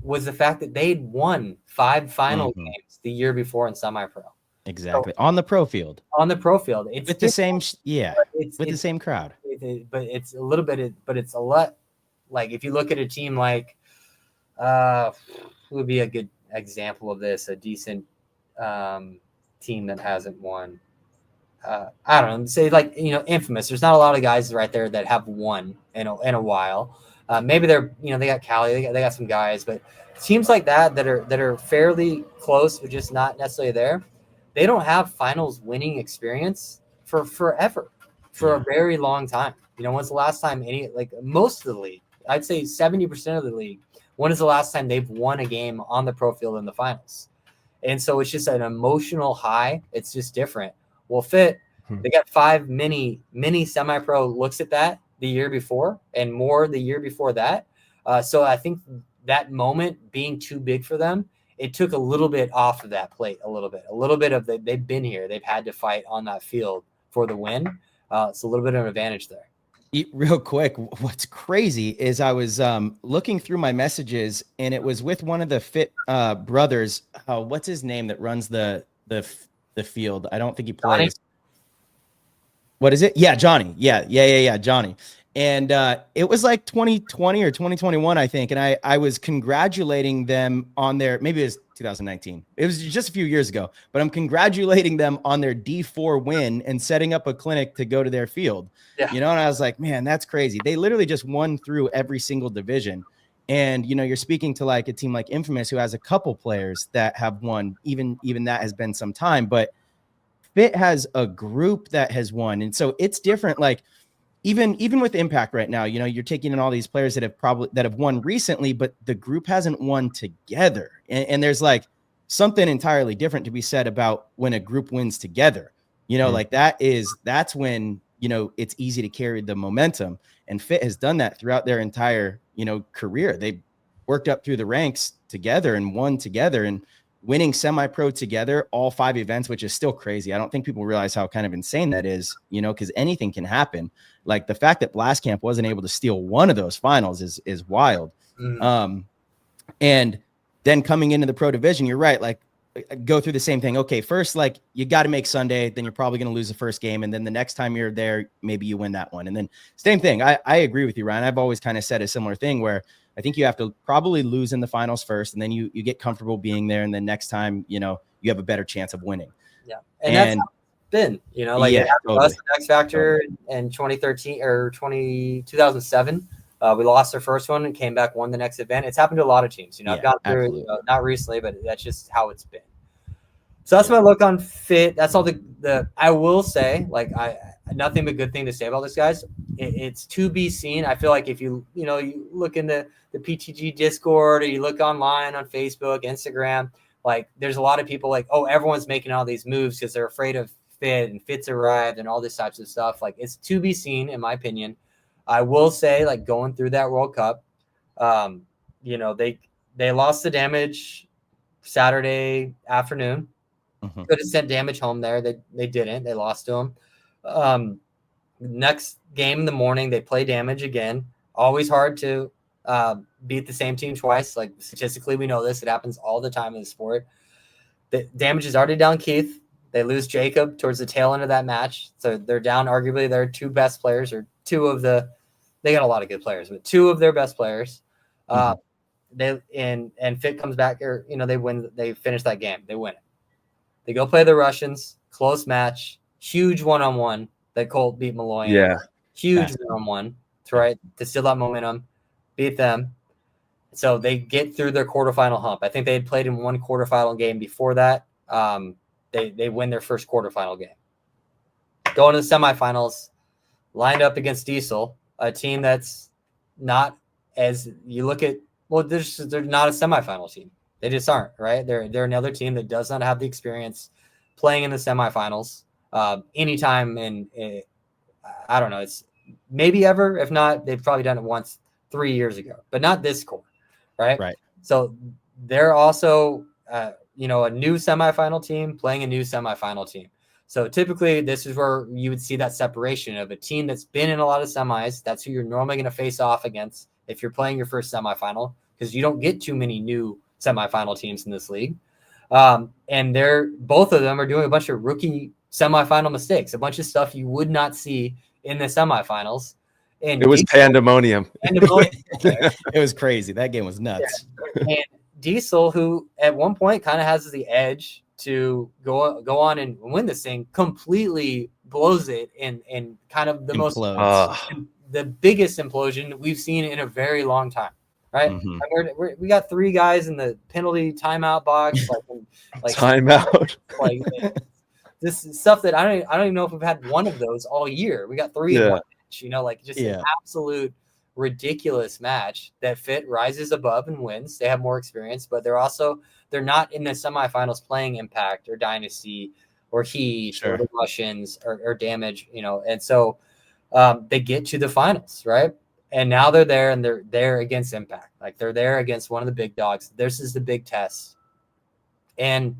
was the fact that they'd won 5 final games the year before in semi-pro. Exactly. So, on the pro field. On the pro field. It's with the same, with the same crowd. But it's a little bit, but it's a lot. Like if you look at a team like, who would be a good example of this, a decent team that hasn't won. I don't know, say like, you know, Infamous. There's not a lot of guys right there that have won in a while. Maybe they're, you know, they got Cali, they got some guys, but teams like that are fairly close, but just not necessarily there. They don't have finals winning experience for forever, for a very long time. You know, when's the last time most of the league, I'd say 70% of the league, when is the last time they've won a game on the pro field in the finals? And so it's just an emotional high. It's just different. Well, Fit, they got 5 mini semi-pro looks at that the year before and more the year before that. So I think that moment being too big for them, it took a little bit off of that plate, a little bit of they've been here. They've had to fight on that field for the win. It's a little bit of an advantage there. Real quick, what's crazy is I was looking through my messages, and it was with one of the Fit brothers. What's his name that runs the field? I don't think he plays. Johnny? What is it? Yeah, Johnny. Yeah, Johnny. And it was like 2020 or 2021, I think. And I was congratulating them on maybe it was 2019. It was just a few years ago, but I'm congratulating them on their D4 win and setting up a clinic to go to their field. Yeah. You know, and I was like, man, that's crazy. They literally just won through every single division. And, you know, you're speaking to like a team like Infamous, who has a couple players that have won, even that has been some time, but Fit has a group that has won. And so it's different. Like, even with Impact right now, you know, you're taking in all these players that have won recently, but the group hasn't won together. And there's like something entirely different to be said about when a group wins together, you know, like that's when, you know, it's easy to carry the momentum. And Fit has done that throughout their entire, you know, career. They worked up through the ranks together and won together, and winning semi-pro together, all 5 events, which is still crazy. I don't think people realize how kind of insane that is, you know, because anything can happen. Like the fact that Blast Camp wasn't able to steal one of those finals is wild. And then coming into the pro division, you're right. Like go through the same thing. Okay, first, like you got to make Sunday, then you're probably going to lose the first game. And then the next time you're there, maybe you win that one. And then same thing. I agree with you, Ryan. I've always kind of said a similar thing where I think you have to probably lose in the finals first, and then you get comfortable being there. And then next time, you know, you have a better chance of winning. Yeah. And that's how it's been, you know, like us, the X Factor in 2013 or 2007. We lost our first one and came back, won the next event. It's happened to a lot of teams, you know, I've gone through, you know, not recently, but that's just how it's been. So that's my look on Fit. That's all I will say, like, nothing but good thing to say about this, guys. It's to be seen. I feel like if you look in the PTG Discord, or you look online on Facebook, Instagram, like there's a lot of people like, oh, everyone's making all these moves because they're afraid of Fit, and Fit's arrived and all this types of stuff. Like, it's to be seen, in my opinion. I will say, like, going through that World Cup, you know, they lost the Damage Saturday afternoon. Could have sent Damage home there. They didn't. They lost to him. Next game in the morning, they play Damage again. Always hard to beat the same team twice. Like, statistically, we know this. It happens all the time in the sport. The Damage is already down Keith. They lose Jacob towards the tail end of that match. So they're down arguably their two best players, or they got a lot of good players, but two of their best players. And Fit comes back, or they finish that game. They win it. They go play the Russians, close match, huge one-on-one that Colt beat Malloy. Yeah. Huge one-on-one to steal that momentum, beat them. So they get through their quarterfinal hump. I think they had played in one quarterfinal game before that. They win their first quarterfinal game. Going to the semifinals, lined up against Diesel, a team that's not, as you look at, well, they're not a semifinal team. They just aren't, right? They're another team that does not have the experience playing in the semifinals anytime I don't know, it's maybe ever. If not, they've probably done it once 3 years ago, but not this core, right? Right. So they're also, a new semifinal team playing a new semifinal team. So typically this is where you would see that separation of a team that's been in a lot of semis. That's who you're normally going to face off against if you're playing your first semifinal, because you don't get too many new semifinal teams in this league. And both of them are doing a bunch of rookie semifinal mistakes, a bunch of stuff you would not see in the semifinals. And it was pandemonium. It was crazy. That game was nuts. Yeah. And Diesel, who at one point kind of has the edge to go on and win this thing, completely blows it and kind of the biggest implosion we've seen in a very long time. Right. We got three guys in the penalty timeout box, like timeout. Like this is stuff that I don't even know if we've had one of those all year. We got three in one match, just an absolute ridiculous match that Fit rises above and wins. They have more experience, but they're not in the semifinals playing Impact or Dynasty or Heat or the Russians or Damage, and so they get to the finals, right? And now they're there, and they're there against Impact. Like, they're there against one of the big dogs. This is the big test. And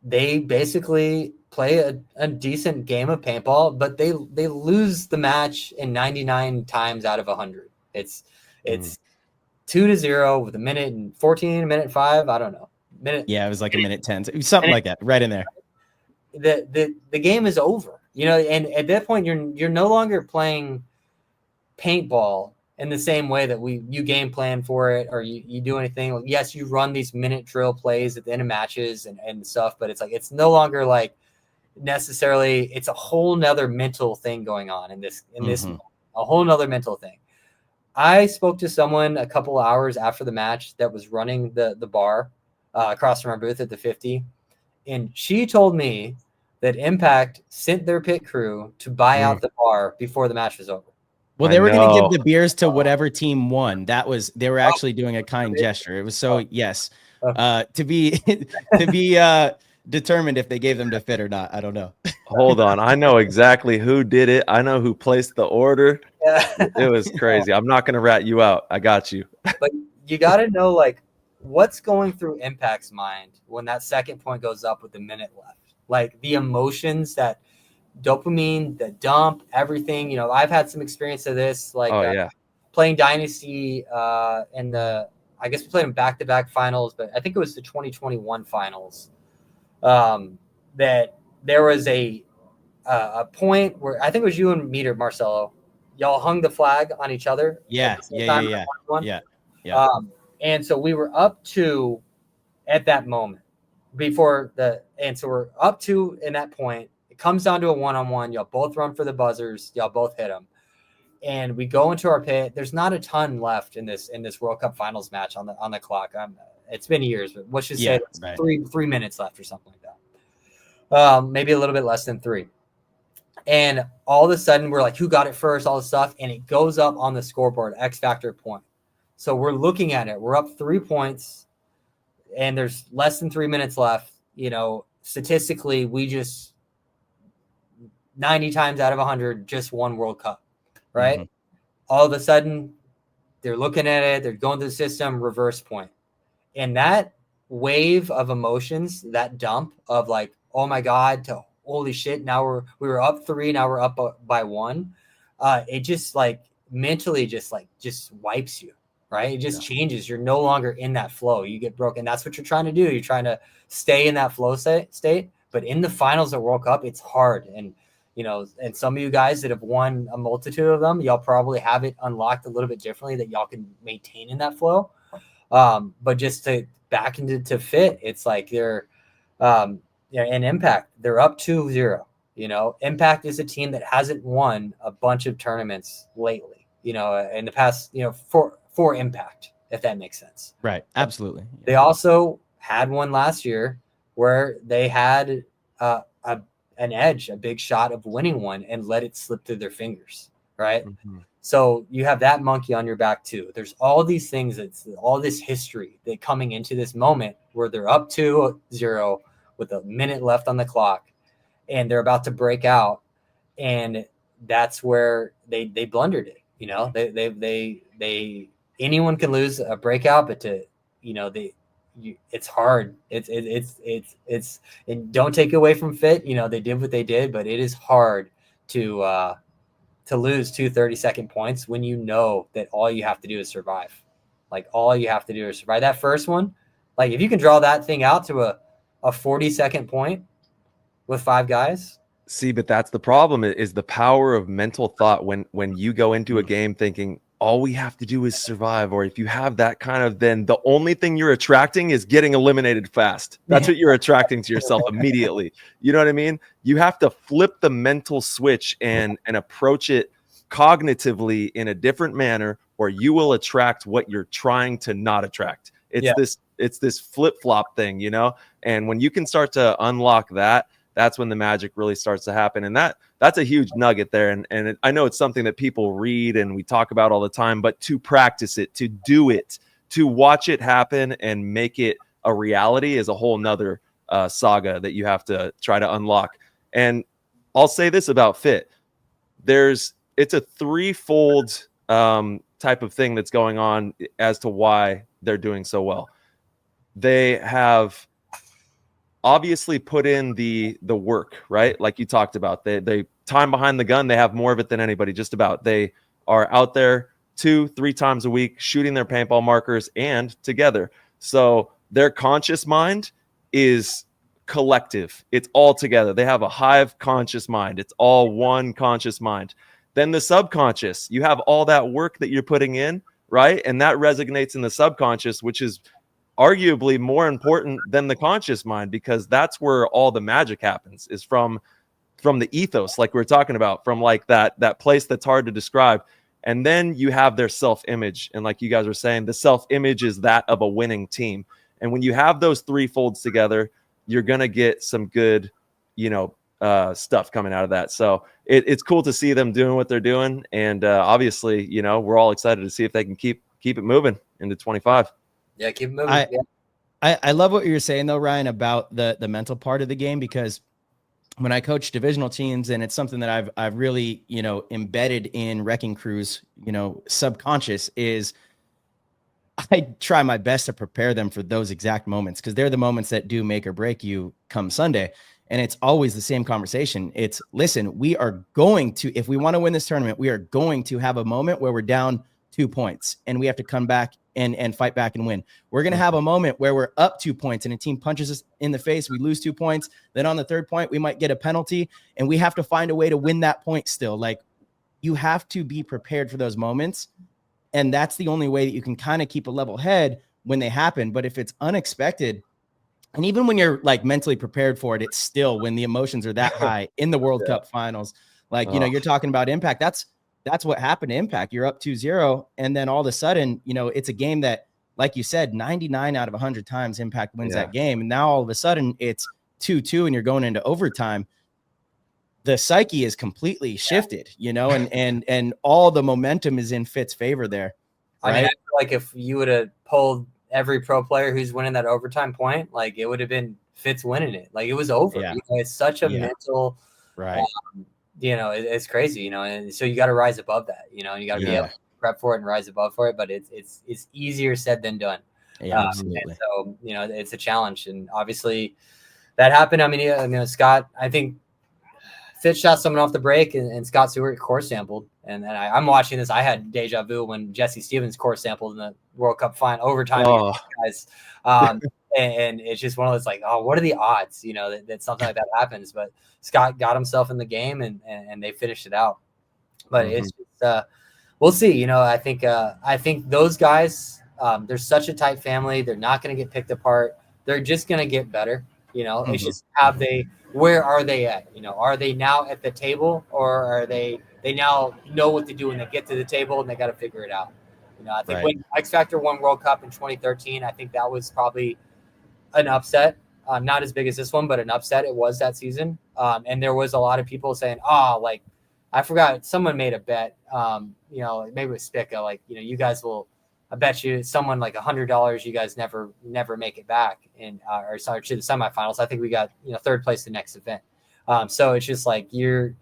they basically play a decent game of paintball, but they lose the match in 99 times out of 100. It's 2-0 with a minute and 14, minute 5. I don't know. Yeah, it was like a minute 10. Something like that, right in there. The game is over, and at that point you're no longer playing paintball in the same way that you game plan for it, or you do anything. Yes, you run these minute drill plays at the end of matches and stuff, but it's no longer like necessarily, it's a whole nother mental thing going on in this, a whole nother mental thing. I spoke to someone a couple hours after the match that was running the bar across from our booth at the 50. And she told me that Impact sent their pit crew to buy out the bar before the match was over. Well, they were going to give the beers to whatever team won. They were actually doing a kind gesture. It was so, yes, to be determined if they gave them to Fit or not. I don't know. Hold on. I know exactly who did it. I know who placed the order. It was crazy. I'm not going to rat you out. I got you. But you got to know, what's going through Impact's mind when that second point goes up with a minute left. Like, the emotions, that dopamine, the dump, everything. I've had some experience of this, playing Dynasty I guess we played in back-to-back finals, but I think it was the 2021 finals. That there was a point where I think it was you and Meter, Marcelo, y'all hung the flag on each other. Yeah. And so we were up 2 at that moment and so we're up 2 in that point. It comes down to a one-on-one. Y'all both run for the buzzers. Y'all both hit them. And we go into our pit. There's not a ton left in this World Cup Finals match on the clock. It's been years, but let's just say it's 3 minutes left or something like that. Maybe a little bit less than 3. And all of a sudden, we're like, who got it first? All this stuff, and it goes up on the scoreboard, X factor point. So we're looking at it. We're up 3 points, and there's less than 3 minutes left. Statistically, we just 90 times out of 100 just won World Cup, right? All of a sudden, they're looking at it. They're going through the system, reverse point. And that wave of emotions, that dump of like, oh my God, to holy shit, now we were up 3, now we're up by 1. It just mentally just wipes you, right? It just changes. You're no longer in that flow. You get broken. That's what you're trying to do. You're trying to stay in that flow state, But in the finals of World Cup, it's hard. And, and some of you guys that have won a multitude of them, y'all probably have it unlocked a little bit differently that y'all can maintain in that flow. But just to back into fit, it's like they're in Impact, they're up 2-0. Impact is a team that hasn't won a bunch of tournaments lately, in the past, for Impact, if that makes sense. Right. Absolutely. They also had one last year where they had an edge, a big shot of winning one and let it slip through their fingers. Right. Mm-hmm. So you have that monkey on your back too. There's all these things, it's all this history that coming into this moment where they're up 2-0 with a minute left on the clock and they're about to break out. And that's where they blundered it. They anyone can lose a breakout, but it's hard. It's and don't take away from Fit. They did what they did, but it is hard to lose 2 30-second points when you know that all you have to do is survive. Like all you have to do is survive that first one. Like if you can draw that thing out to a 40-second point with 5 guys. See, but that's the problem is the power of mental thought when you go into a game thinking all we have to do is survive, or if you have that kind of, then the only thing you're attracting is getting eliminated fast. That's what you're attracting to yourself immediately. You know what I mean? You have to flip the mental switch and approach it cognitively in a different manner, or you will attract what you're trying to not attract. It's this flip-flop thing, and when you can start to unlock that, that's when the magic really starts to happen. And that's a huge nugget there. And I know it's something that people read and we talk about all the time, but to practice it, to do it, to watch it happen and make it a reality is a whole nother saga that you have to try to unlock. And I'll say this about Fit. It's a threefold type of thing that's going on as to why they're doing so well. They have obviously put in the work, right? Like you talked about, they time behind the gun, they have more of it than anybody, just about. They are out there 2-3 times a week shooting their paintball markers and together. So their conscious mind is collective. It's all together. They have a hive conscious mind. It's all one conscious mind. Then the subconscious, you have all that work that you're putting in, right? And that resonates in the subconscious, which is arguably more important than the conscious mind, because that's where all the magic happens, is from the ethos, like we're talking about, from like that place that's hard to describe. And then you have their self-image. And like you guys were saying, the self-image is that of a winning team. And when you have those three folds together, you're going to get some good, stuff coming out of that. So it's cool to see them doing what they're doing. And obviously, we're all excited to see if they can keep it moving into 25. Yeah, keep moving. I love what you're saying though, Ryan, about the mental part of the game, because when I coach divisional teams, and it's something that I've really, embedded in Wrecking Crew's, subconscious, is I try my best to prepare them for those exact moments, because they're the moments that do make or break you come Sunday. And it's always the same conversation. It's, listen, we are going to, if we want to win this tournament, we are going to have a moment where we're down 2 points and we have to come back and fight back and win. We're going to have a moment where we're up 2 points and a team punches us in the face. We lose 2 points. Then on the third point, we might get a penalty and we have to find a way to win that point still. Like, you have to be prepared for those moments. And that's the only way that you can kind of keep a level head when they happen. But if it's unexpected, and even when you're like mentally prepared for it, it's still, when the emotions are that high in the World Cup finals, like, you're talking about Impact. That's what happened to Impact. You're up 2-0. And then all of a sudden, it's a game that, like you said, 99 out of 100 times Impact wins that game. And now all of a sudden it's 2-2 and you're going into overtime. The psyche is completely shifted, and all the momentum is in Fit's favor there. Right? I mean, I feel like if you would have pulled every pro player who's winning that overtime point, like, it would have been Fitz winning it. Like, it was over. Yeah. It's such a mental, right. It's crazy, and so you got to rise above that, you got to be able to prep for it and rise above for it. But it's easier said than done. Yeah, absolutely. So, it's a challenge, and obviously that happened. I mean, Scott, I think Fitz shot someone off the break, and Scott Stewart core sampled. And I'm watching this. I had deja vu when Jesse Stevens core sampled in the World Cup final overtime. Guys, And it's just one of those like, oh, what are the odds, that something like that happens? But Scott got himself in the game and they finished it out. But it's just, we'll see. I think those guys, they're such a tight family. They're not going to get picked apart. They're just going to get better. It's just where are they at? Are they now at the table, or are they now know what to do when they get to the table and they got to figure it out? I think when X Factor won World Cup in 2013, I think that was probably an upset. Not as big as this one, but an upset it was that season. And there was a lot of people saying, like, I forgot, someone made a bet, maybe it was Spica, like, you guys will, I bet you someone like $100, you guys never make it back or sorry, to the semifinals. I think we got, third place the next event. So it's just like, you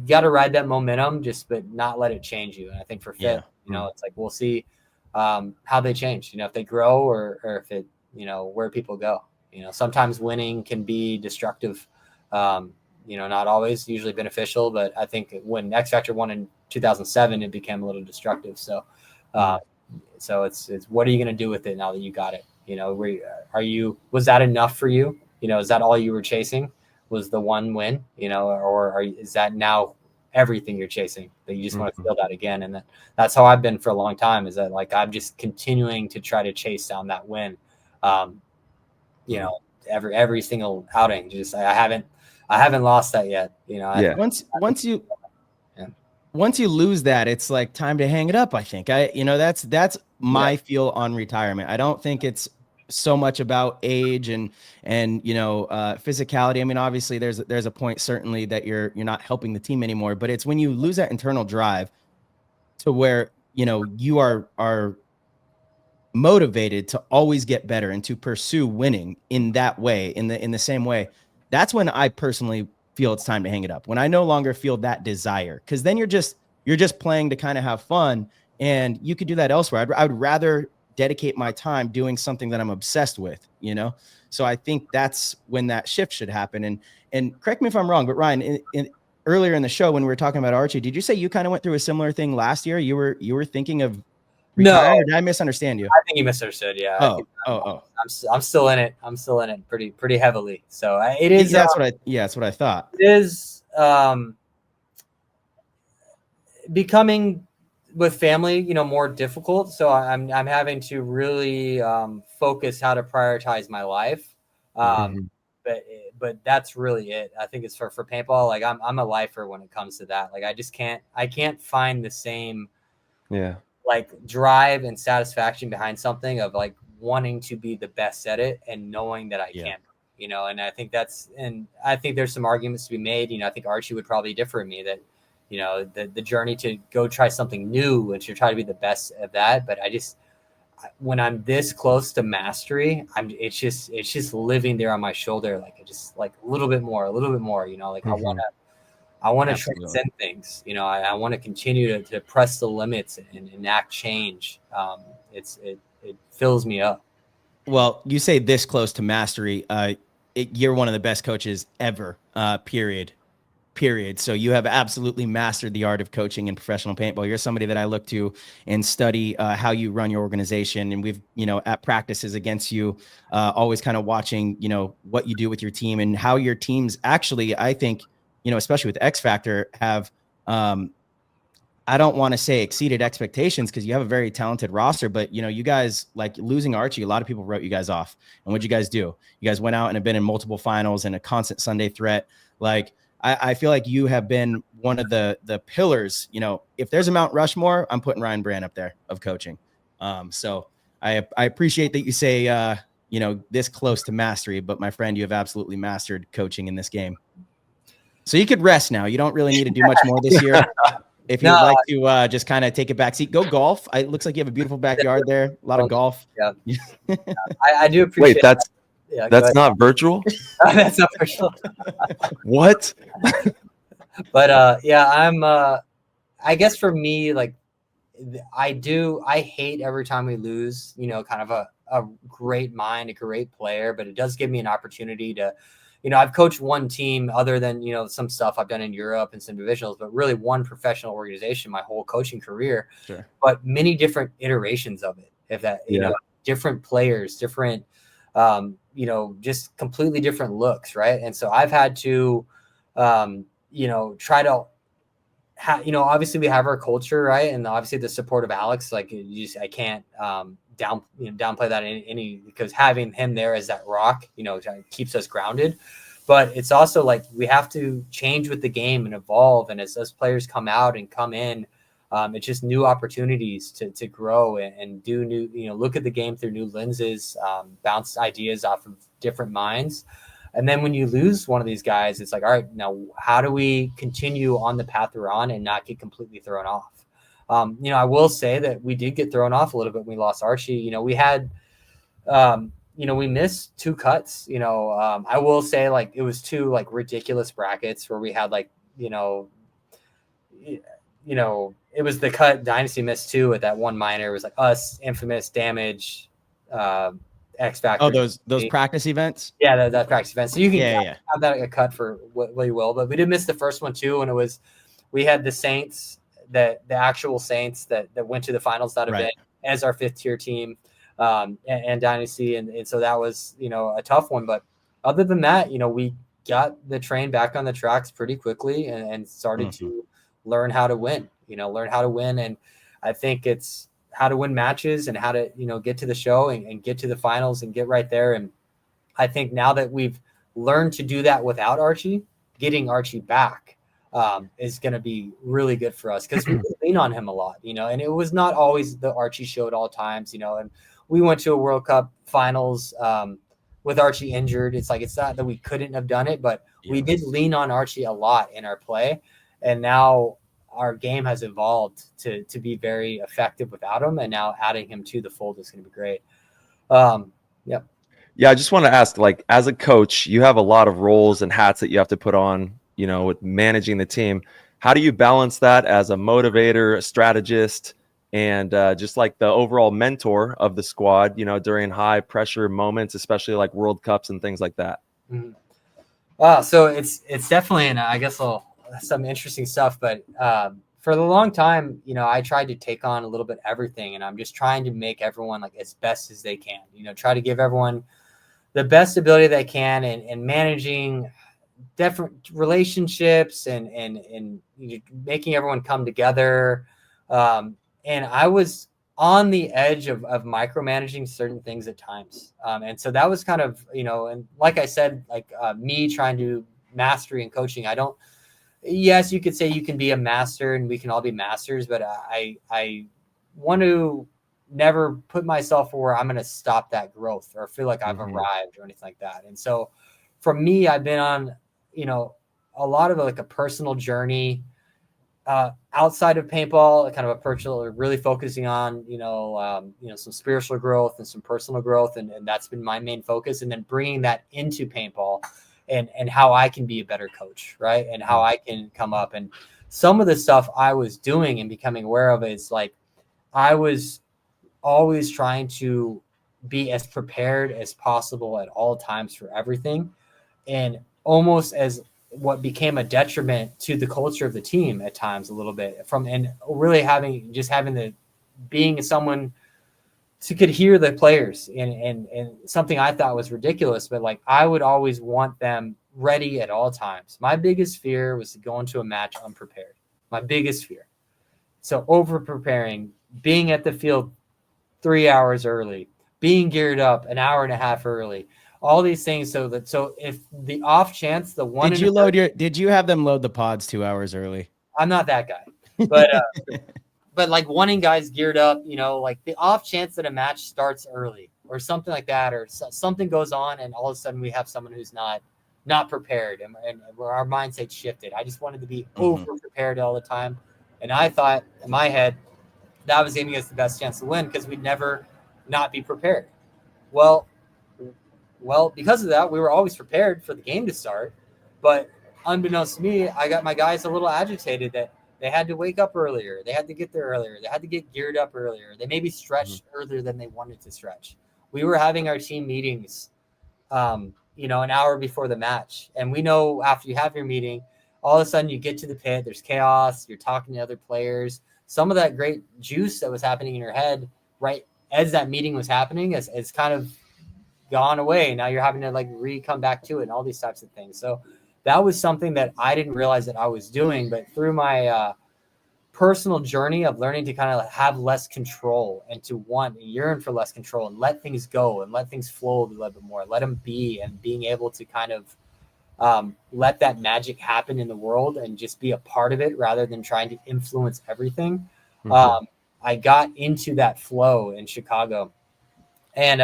got to ride that momentum, but not let it change you. And I think for Fit, it's like, we'll see how they change, if they grow or if it, where people go. Sometimes winning can be destructive. Not always, usually beneficial, but I think when X Factor won in 2007, it became a little destructive. So, so it's what are you going to do with it now that you got it? Was that enough for you? Is that all you were chasing? Was the one win? Is that now everything you're chasing, that you just want to feel that again? And that's how I've been for a long time. Is that like I'm just continuing to try to chase down that win. Every single outing. I haven't lost that yet. Once you lose that, it's like time to hang it up. I think that's my feel on retirement. I don't think it's so much about age and physicality. I mean, obviously there's a point certainly that you're not helping the team anymore, but it's when you lose that internal drive to where, you are motivated to always get better and to pursue winning in that way, in the same way. That's when I personally feel it's time to hang it up. When I no longer feel that desire, because then you're just playing to kind of have fun, and you could do that elsewhere. I would rather dedicate my time doing something that I'm obsessed with, So I think that's when that shift should happen. And correct me if I'm wrong, but Ryan, earlier in the show when we were talking about Archie, did you say you kind of went through a similar thing last year? You were thinking of retiring, or did I misunderstand you? I think you misunderstood. Yeah. I'm still in it. I'm still in it pretty heavily. So it is. That's what I thought. It is becoming with family, more difficult. So I'm having to really focus how to prioritize my life. But that's really it. I think it's for paintball. Like I'm a lifer when it comes to that. Like I can't find the same like drive and satisfaction behind something of like wanting to be the best at it and knowing that I can, and I think there's some arguments to be made. I think Archie would probably differ in me that, the journey to go try something new and to try to be the best at that. But when I'm this close to mastery, it's just living there on my shoulder. Like just like a little bit more, like I want to transcend things. I want to continue to press the limits and enact change. It fills me up. Well, you say this close to mastery. You're one of the best coaches ever, period. So you have absolutely mastered the art of coaching in professional paintball. You're somebody that I look to and study how you run your organization. And we've, at practices against you, always kind of watching, what you do with your team and how your teams actually, I think, especially with X Factor, have, I don't want to say exceeded expectations because you have a very talented roster, but you guys, like losing Archie, a lot of people wrote you guys off. And what'd you guys do? You guys went out and have been in multiple finals and a constant Sunday threat. Like, I feel like you have been one of the pillars. If there's a Mount Rushmore, I'm putting Ryan Brand up there of coaching. So I appreciate that you say, this close to mastery, but my friend, you have absolutely mastered coaching in this game. So you could rest now. You don't really need to do much more this year. If you'd like to just kind of take a back seat, go golf. It looks like you have a beautiful backyard there. A lot of golf. Yeah. I do appreciate. Wait, that's not virtual? That's not virtual. What? But I'm I guess for me, like I hate every time we lose, kind of a great mind, a great player, but it does give me an opportunity to, I've coached one team other than, some stuff I've done in Europe and some divisionals, but really one professional organization my whole coaching career, but many different iterations of it. If that, different players, different just completely different looks. Right. And so I've had to, try to, obviously we have our culture, right? And obviously the support of Alex, like I can't downplay that any because having him there as that rock, keeps us grounded. But it's also like we have to change with the game and evolve. And as those players come out and come in, it's just new opportunities to grow and do new, look at the game through new lenses, bounce ideas off of different minds. And then when you lose one of these guys, it's like, all right, now how do we continue on the path we're on and not get completely thrown off? I will say that we did get thrown off a little bit when we lost Archie. We had, we missed 2 cuts. I will say like it was 2 like ridiculous brackets where we had like, it was the cut Dynasty missed 2 at that one minor. It was like us, Infamous, Damage, X Factor. Oh, those practice events. Yeah, that practice event. So you can have that a cut for what you will, but we did miss the first one too. And we had the Saints, the actual Saints that went to the finals that event as our 5th tier team, and Dynasty, and so that was a tough one. But other than that, we got the train back on the tracks pretty quickly and started to learn how to win. And I think it's how to win matches and how to, get to the show and get to the finals and get right there. And I think now that we've learned to do that without Archie, getting Archie back is going to be really good for us because we lean on him a lot, and it was not always the Archie show at all times, and we went to a World Cup finals with Archie injured. It's like, it's not that we couldn't have done it, but we did lean on Archie a lot in our play. And now our game has evolved to be very effective without him, and now adding him to the fold is going to be great. Yeah, I just want to ask, like, as a coach, you have a lot of roles and hats that you have to put on, with managing the team. How do you balance that as a motivator, a strategist, and just like the overall mentor of the squad, during high pressure moments, especially like World Cups and things like that? So it's definitely, and I guess some interesting stuff, but for the long time, I tried to take on a little bit everything, and I'm just trying to make everyone like as best as they can, try to give everyone the best ability they can, and managing different relationships and making everyone come together. And I was on the edge of micromanaging certain things at times. And so that was kind of, and like I said, like me trying to mastery and coaching, yes, you could say you can be a master and we can all be masters, but I want to never put myself where I'm going to stop that growth or feel like I've arrived or anything like that. And so for me, I've been on, a lot of like a personal journey outside of paintball, kind of a personal, really focusing on, some spiritual growth and some personal growth. And that's been my main focus. And then bringing that into paintball and how I can be a better coach, right? And how I can come up. And some of the stuff I was doing and becoming aware of is like, I was always trying to be as prepared as possible at all times for everything. And almost as what became a detriment to the culture of the team at times a little bit and really being someone to could hear the players and something I thought was ridiculous, but like I would always want them ready at all times. My biggest fear was to go into a match unprepared. My biggest fear. So over preparing, being at the field 3 hours early, being geared up an hour and a half early, all these things. So if the off chance, the one, did you have them load the pods 2 hours early? I'm not that guy, but, but like wanting guys geared up, like the off chance that a match starts early or something like that, or something goes on and all of a sudden we have someone who's not prepared and where our mindset shifted. I just wanted to be over prepared all the time. And I thought in my head that was giving us the best chance to win because we'd never not be prepared. Well, because of that, we were always prepared for the game to start. But unbeknownst to me, I got my guys a little agitated that they had to wake up earlier. They had to get there earlier. They had to get geared up earlier. They maybe stretched earlier than they wanted to stretch. We were having our team meetings, an hour before the match. And we know after you have your meeting, all of a sudden you get to the pit, there's chaos, you're talking to other players. Some of that great juice that was happening in your head, right, as that meeting was happening, is kind of gone away. Now you're having to like come back to it and all these types of things. So that was something that I didn't realize that I was doing, but through my personal journey of learning to kind of have less control and to want and yearn for less control and let things go and let things flow a little bit more, let them be, and being able to kind of let that magic happen in the world and just be a part of it rather than trying to influence everything. I got into that flow in Chicago. And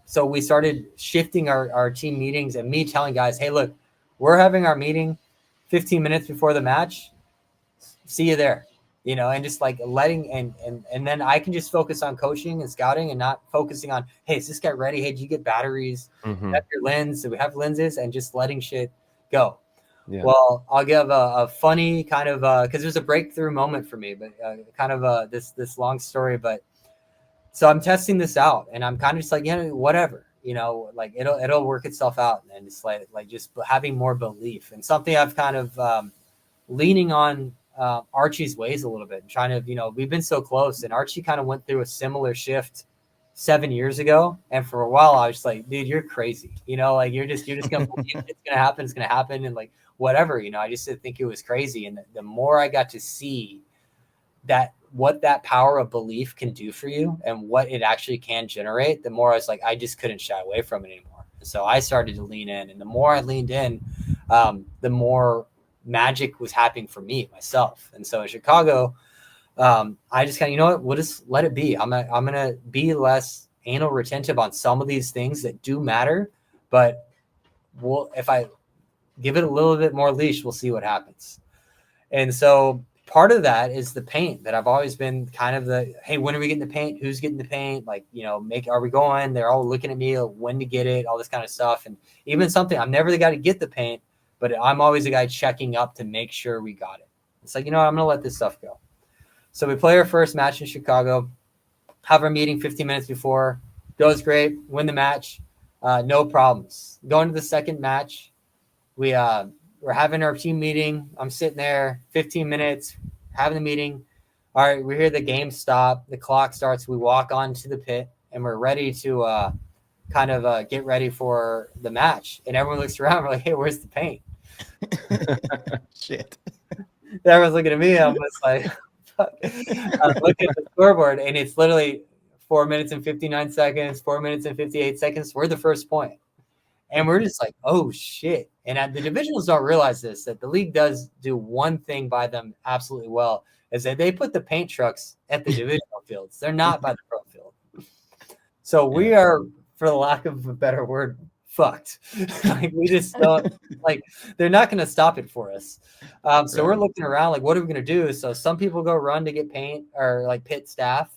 so we started shifting our team meetings and me telling guys, hey, look, we're having our meeting 15 minutes before the match. See you there. You know, and just like letting and then I can just focus on coaching and scouting and not focusing on, hey, is this guy ready? Hey, did you get batteries? Have your lens? Do we have lenses? And just letting shit go. Yeah. Well, I'll give a funny kind of because it was a breakthrough moment for me, but kind of this long story. But so I'm testing this out, and I'm kind of just like, yeah, whatever, you know, like it'll work itself out, and it's like just having more belief and something I've kind of leaning on. Archie's ways a little bit, trying to, you know, we've been so close, and Archie kind of went through a similar shift 7 years ago. And for a while I was just like, dude, you're crazy. You know, like you're just going to believe it's going to happen. It's going to happen. And like, whatever, you know, I just didn't think it was crazy. And the more I got to see that, what that power of belief can do for you and what it actually can generate, the more I was like, I just couldn't shy away from it anymore. And so I started to lean in, and the more I leaned in, the more magic was happening for me myself. And so in Chicago, I just kind of, you know what, we'll just let it be. I'm gonna be less anal retentive on some of these things that do matter, but if I give it a little bit more leash, we'll see what happens. And so part of that is the paint that I've always been kind of the, hey, when are we getting the paint? Who's getting the paint? Like, you know, are we going? They're all looking at me, when to get it, all this kind of stuff. And even something, I'm never the guy to get the paint, but I'm always the guy checking up to make sure we got it. It's like, you know what, I'm going to let this stuff go. So we play our first match in Chicago, have our meeting 15 minutes before, goes great, win the match, no problems. Going to the second match, we're having our team meeting. I'm sitting there 15 minutes, having the meeting. All right, we hear the game stop. The clock starts. We walk onto the pit, and we're ready to kind of get ready for the match. And everyone looks around. We're like, hey, where's the paint? Shit. Everyone's looking at me. I'm just like, fuck. I'm looking at the scoreboard, and it's literally 4 minutes and 59 seconds, 4 minutes and 58 seconds. We're the first point. And we're just like, oh, shit. And the divisionals don't realize this, that the league does do one thing by them absolutely well, is that they put the paint trucks at the divisional fields. They're not by the pro field. So we are, for the lack of a better word, fucked. Like, we just don't, like, they're not going to stop it for us. So we're looking around like, what are we going to do? So some people go run to get paint or like pit staff,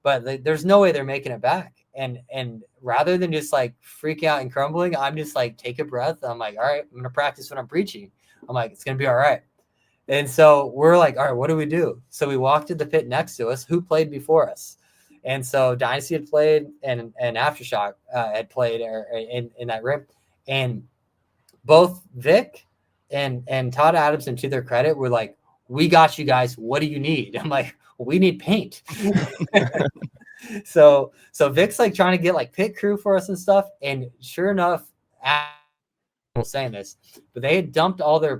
but there's no way they're making it back. And rather than just like freaking out and crumbling, I'm just like, take a breath. I'm like, all right, I'm going to practice what I'm preaching. I'm like, it's going to be all right. And so we're like, all right, what do we do? So we walked to the pit next to us. Who played before us? And so Dynasty had played and Aftershock had played in that rim. And both Vic and Todd Adamson, to their credit, were like, we got you guys. What do you need? I'm like, we need paint. So Vic's like trying to get like pit crew for us and stuff. And sure enough, I'm saying this, but they had dumped all their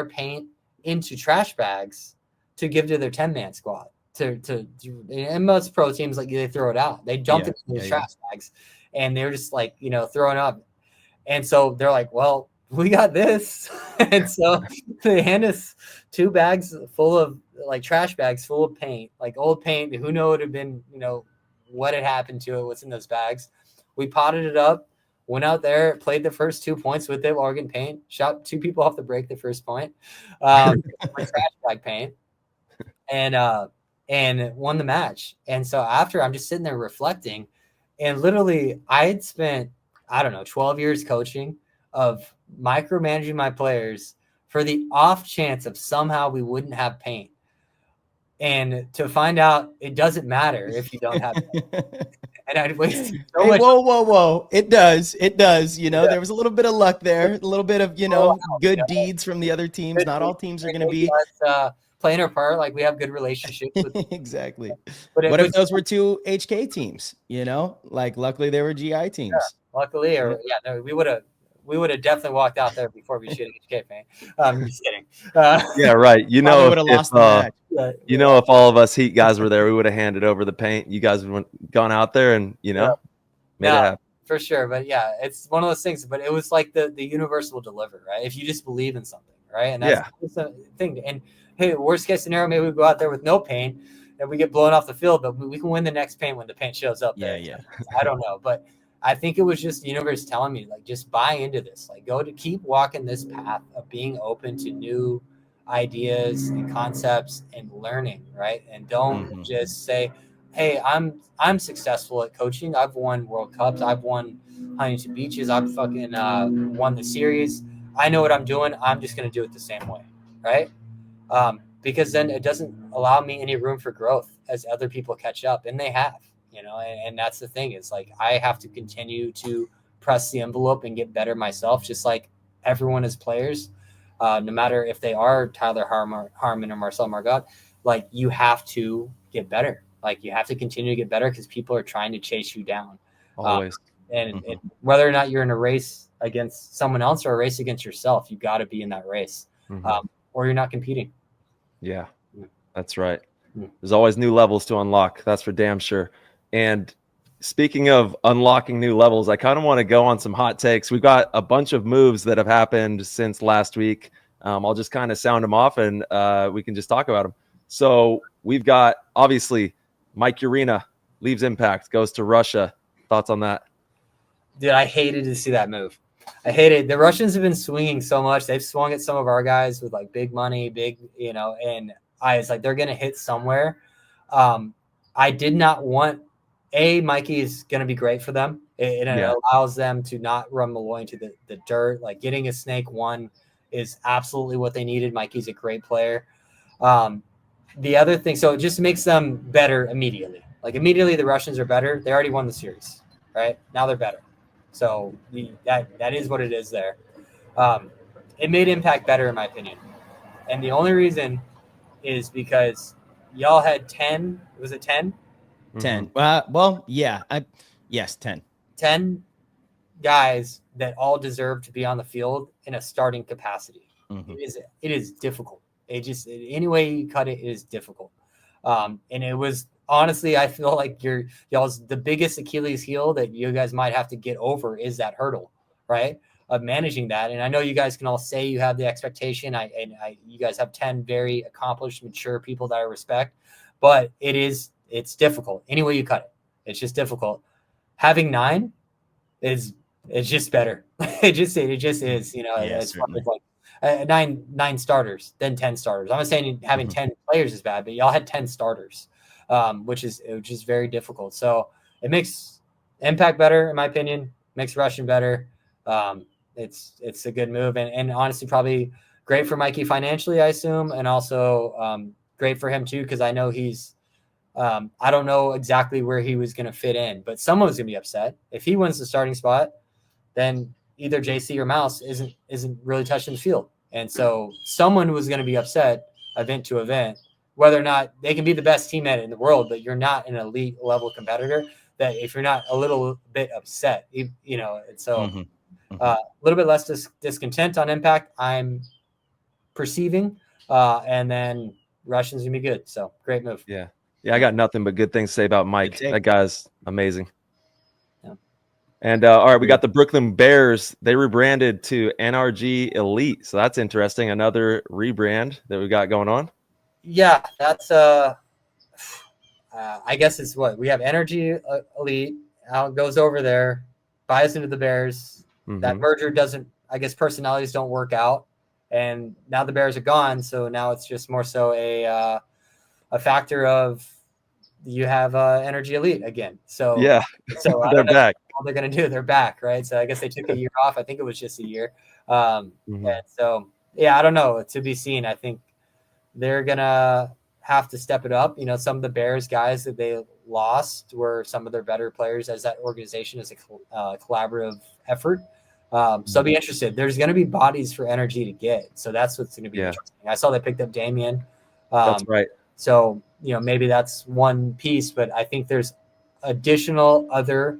paint into trash bags to give to their 10-man squad. And most pro teams, like, they throw it out. They dump it in the trash bags, and they're just like, you know, throwing up. And so they're like, well, we got this. And so they hand us 2 bags full of like trash bags full of paint, like old paint. Who knows, it had been, you know, what had happened to it, what's in those bags. We potted it up, went out there, played the first 2 points with the Oregon paint, shot 2 people off the break the first point, my trash bag paint, and won the match. And so after, I'm just sitting there reflecting, and literally I had spent, I don't know, 12 years coaching, of micromanaging my players for the off chance of somehow we wouldn't have paint. And to find out it doesn't matter if you don't have it. And I'd wasted so much. Whoa. It does. You know, there was a little bit of luck there, a little bit of, you know, good deeds from the other teams. Not all teams are going to be playing our part. Like, we have good relationships with exactly. But what if those were 2 HK teams, you know, like, luckily they were GI teams. Luckily, or no, we would have definitely walked out there before we shoot HK paint. I'm just kidding. Yeah, right. You Probably know, would have if lost the match. you know, if all of us Heat guys were there, we would have handed over the paint. You guys would have gone out there and made it happen. For sure. But yeah, it's one of those things. But it was like the universe will deliver, right? If you just believe in something, right? And that's the thing. And hey, worst case scenario, maybe we go out there with no paint and we get blown off the field, but we can win the next paint when the paint shows up there. Yeah. I don't know, but I think it was just the universe telling me, like, just buy into this, like, keep walking this path of being open to new ideas and concepts and learning, right? And don't just say, hey, I'm successful at coaching. I've won World Cups. I've won Huntington Beaches. I've fucking won the series. I know what I'm doing. I'm just going to do it the same way, right? Because then it doesn't allow me any room for growth as other people catch up, and they have. And that's the thing, is like, I have to continue to press the envelope and get better myself, just like everyone as players, no matter if they are Tyler Harmon or Marcel Margot. Like, you have to get better. Like, you have to continue to get better because people are trying to chase you down. Always. And whether or not you're in a race against someone else or a race against yourself, you got to be in that race, or you're not competing. Yeah, that's right. There's always new levels to unlock. That's for damn sure. And speaking of unlocking new levels, I kind of want to go on some hot takes. We've got a bunch of moves that have happened since last week. I'll just kind of sound them off, and we can just talk about them. So we've got, obviously, Mike Urena leaves Impact, goes to Russia. Thoughts on that? Dude, I hated to see that move. I hate it. The Russians have been swinging so much. They've swung at some of our guys with like big money, and I was like, they're going to hit somewhere. I did not want Mikey is going to be great for them. It allows them to not run Malloy into the dirt. Like, getting a snake one is absolutely what they needed. Mikey's a great player. The other thing, so it just makes them better immediately. Like, immediately the Russians are better. They already won the series, right? Now they're better. So that is what it is there. It made Impact better, in my opinion. And the only reason is because y'all had 10. Was it 10? 10. Well, yeah. Yes, 10. 10 guys that all deserve to be on the field in a starting capacity. It is difficult. Any way you cut it is difficult. And it was, honestly, I feel like y'all's the biggest Achilles heel that you guys might have to get over is that hurdle, right? Of managing that. And I know you guys can all say you have the expectation. You guys have 10 very accomplished, mature people that I respect, but it's difficult. Any way you cut it, it's just difficult. Having 9 it's just better. it just is, it's like 9 starters, then 10 starters. I'm not saying having 10 players is bad, but y'all had 10 starters, which is very difficult. So it makes Impact better, in my opinion, makes Russian better. It's a good move, and honestly, probably great for Mikey financially, I assume, and also great for him too, because I know he's I don't know exactly where he was going to fit in, but someone's going to be upset if he wins the starting spot. Then either JC or Mouse isn't really touching the field, and so someone was going to be upset event to event, whether or not they can be the best teammate in the world, but you're not an elite level competitor. That if you're not a little bit upset, and so. A little bit less discontent on Impact, I'm perceiving, and then Russians gonna be good. So great move. Yeah. I got nothing but good things to say about Mike. That guy's amazing. Yeah. And all right, we got the Brooklyn Bears. They rebranded to NRG Elite, so that's interesting. Another rebrand that we got going on. Yeah, that's I guess it's what we have. Energy Elite. How it goes over there, buys into the Bears. That merger doesn't, I guess personalities don't work out, and now the Bears are gone. So now it's just more so a factor of you have Energy Elite again. So yeah, so they're back. What they're going to do, they're back, right? So I guess they took a year off. I think it was just a year. And so, yeah, I don't know, to be seen. I think they're going to have to step it up. Some of the Bears guys that they lost were some of their better players as that organization is a collaborative effort. So I'll be interested. There's going to be bodies for Energy to get. So that's what's going to be interesting. I saw they picked up Damien. That's right. So, maybe that's one piece, but I think there's additional other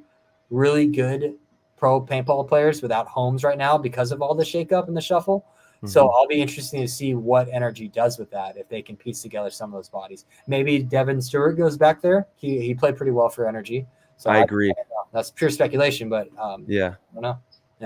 really good pro paintball players without homes right now because of all the shakeup and the shuffle. Mm-hmm. So I'll be interested to see what NRG does with that, if they can piece together some of those bodies. Maybe Devin Stewart goes back there. He played pretty well for NRG. So I agree. That's pure speculation, but yeah. I don't know.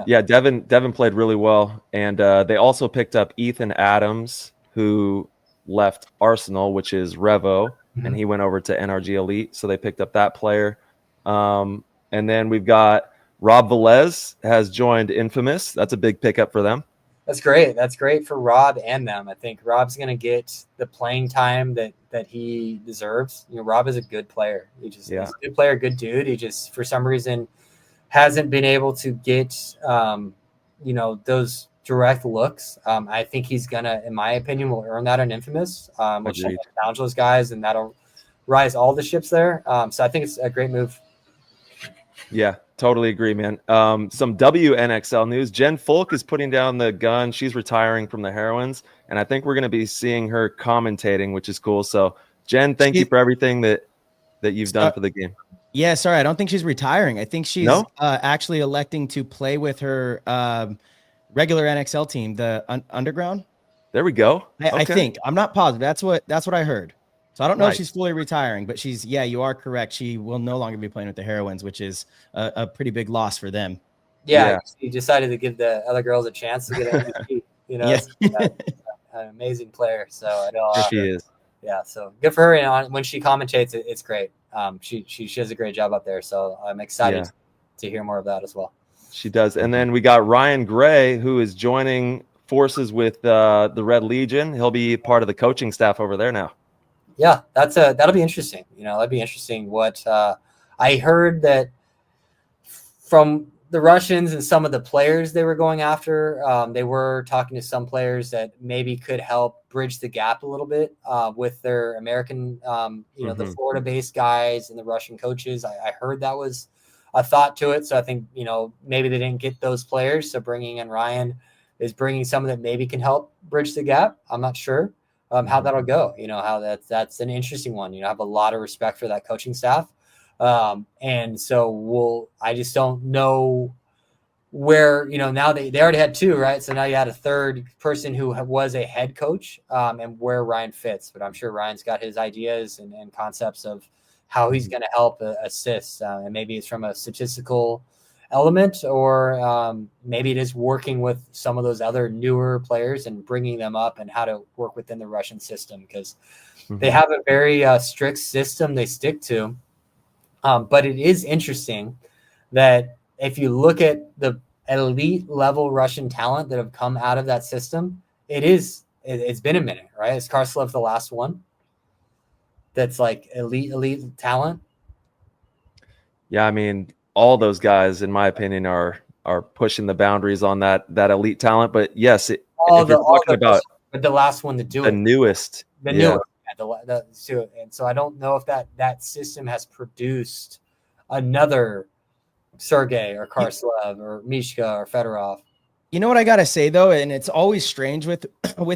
Yeah, Devin played really well. And they also picked up Ethan Adams, who left Arsenal, which is Revo, and he went over to NRG Elite. So they picked up that player. And then we've got Rob Velez has joined Infamous. That's a big pickup for them. That's great. That's great for Rob and them. I think Rob's going to get the playing time that he deserves. You know, Rob is a good player. He's a good player, good dude. He just, for some reason, hasn't been able to get, those direct looks. I think he's going to, in my opinion, will earn that in Infamous, which will challenge those guys, and that'll rise all the ships there. So I think it's a great move. Yeah, totally agree, man. Some WNXL news. Jen Folk is putting down the gun. She's retiring from the Heroines, and I think we're going to be seeing her commentating, which is cool. So, Jen, thank you for everything that you've done for the game. Yeah, sorry, I don't think she's retiring. I think she's actually electing to play with her regular NXL team, the Underground. There we go. I think. I'm not positive. That's what I heard. So I don't know if she's fully retiring, but you are correct. She will no longer be playing with the Heroines, which is a pretty big loss for them. Yeah. He decided to give the other girls a chance to get an MVP. An amazing player. So I know she is. Yeah, so good for her. And when she commentates, it's great. She does a great job up there. So I'm excited to hear more of that as well. She does. And then we got Ryan Gray, who is joining forces with the Red Legion. He'll be part of the coaching staff over there now. Yeah, that'll be interesting. That'd be interesting. What I heard that from the Russians and some of the players they were going after, they were talking to some players that maybe could help bridge the gap a little bit with their American, the Florida-based guys and the Russian coaches. I heard that was a thought to it. So I think, maybe they didn't get those players. So bringing in Ryan is bringing someone that maybe can help bridge the gap. I'm not sure how that'll go. How that's an interesting one. I have a lot of respect for that coaching staff. And so I just don't know where, now they already had two, right? So now you had a third person who was a head coach, and where Ryan fits, but I'm sure Ryan's got his ideas and concepts of how he's going to help assist. And maybe it's from a statistical element, or maybe it is working with some of those other newer players and bringing them up and how to work within the Russian system, because they have a very strict system they stick to. But it is interesting that if you look at the elite level Russian talent that have come out of that system, it's been a minute, right? Is Karslev the last one that's like elite talent? Yeah, I mean, all those guys, in my opinion, are pushing the boundaries on that elite talent. But yes, if you're talking about the last one to do the newest. And so I don't know if that system has produced another Sergey or Karslev or Mishka or Fedorov. You know what I gotta say though, and it's always strange with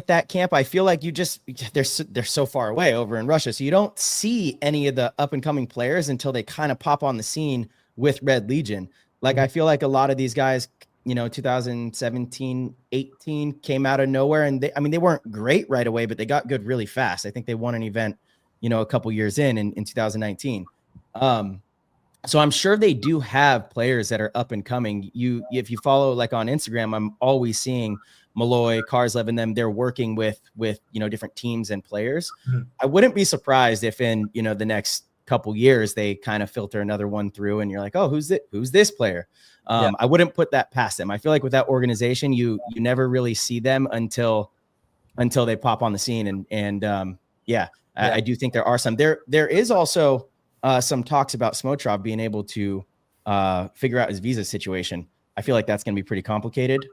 that camp. I feel like they're so far away over in Russia, so you don't see any of the up and coming players until they kind of pop on the scene with Red Legion. Like I feel like a lot of these guys, 2017, 18 came out of nowhere, and they weren't great right away, but they got good really fast. I think they won an event, a couple years in 2019. So I'm sure they do have players that are up and coming. If you follow like on Instagram, I'm always seeing Malloy, Karslev, and them. They're working with different teams and players. I wouldn't be surprised if in the next couple years they kind of filter another one through, and you're like, oh, who's this player? I wouldn't put that past them. I feel like with that organization, you never really see them until they pop on the scene. I do think there are some. There is also some talks about Smotrov being able to figure out his visa situation. I feel like that's going to be pretty complicated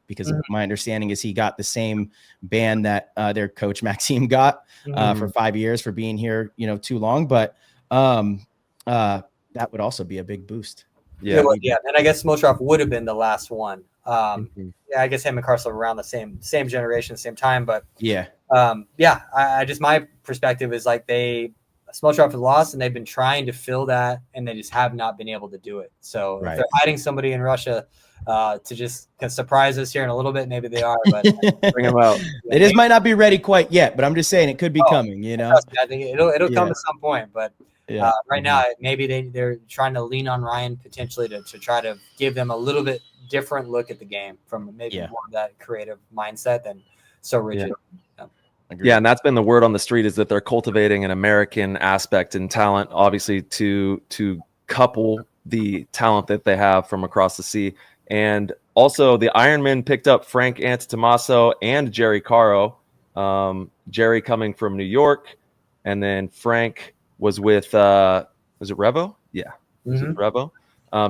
because my understanding is he got the same ban that their coach Maxime got for 5 years for being here, too long. But that would also be a big boost. Yeah. And I guess Smotrov would have been the last one. I guess him and Karslev around the same generation, same time. But I just, my perspective is like small trophy loss, and they've been trying to fill that, and they just have not been able to do it. So if they're hiding somebody in Russia to just surprise us here in a little bit, maybe they are, but Bring them out. They just might not be ready quite yet, but I'm just saying it could be coming, you know? I think it'll come at some point, but right now, maybe they're trying to lean on Ryan potentially to try to give them a little bit different look at the game from maybe more of that creative mindset than so rigid. Yeah, and that's been the word on the street, is that they're cultivating an American aspect and talent, obviously, to couple the talent that they have from across the sea. And also, the Ironmen picked up Frank Antetomaso and Jerry Caro. Jerry coming from New York, and then Frank was with was it Revo? Yeah, was it Revo?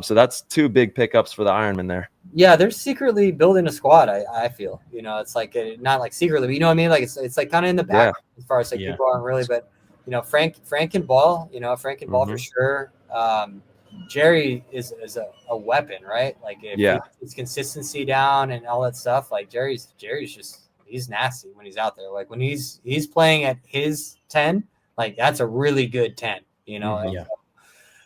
So that's 2 big pickups for the Ironmen there. Yeah, they're secretly building a squad. I feel, it's like not like secretly, but you know what I mean. Like it's like kind of in the back as far as like people aren't really, but Frank can ball. Frank can ball for sure. Jerry is a weapon, right? Like his consistency down and all that stuff. Like Jerry's just he's nasty when he's out there. Like when he's playing at his 10, like that's a really good 10.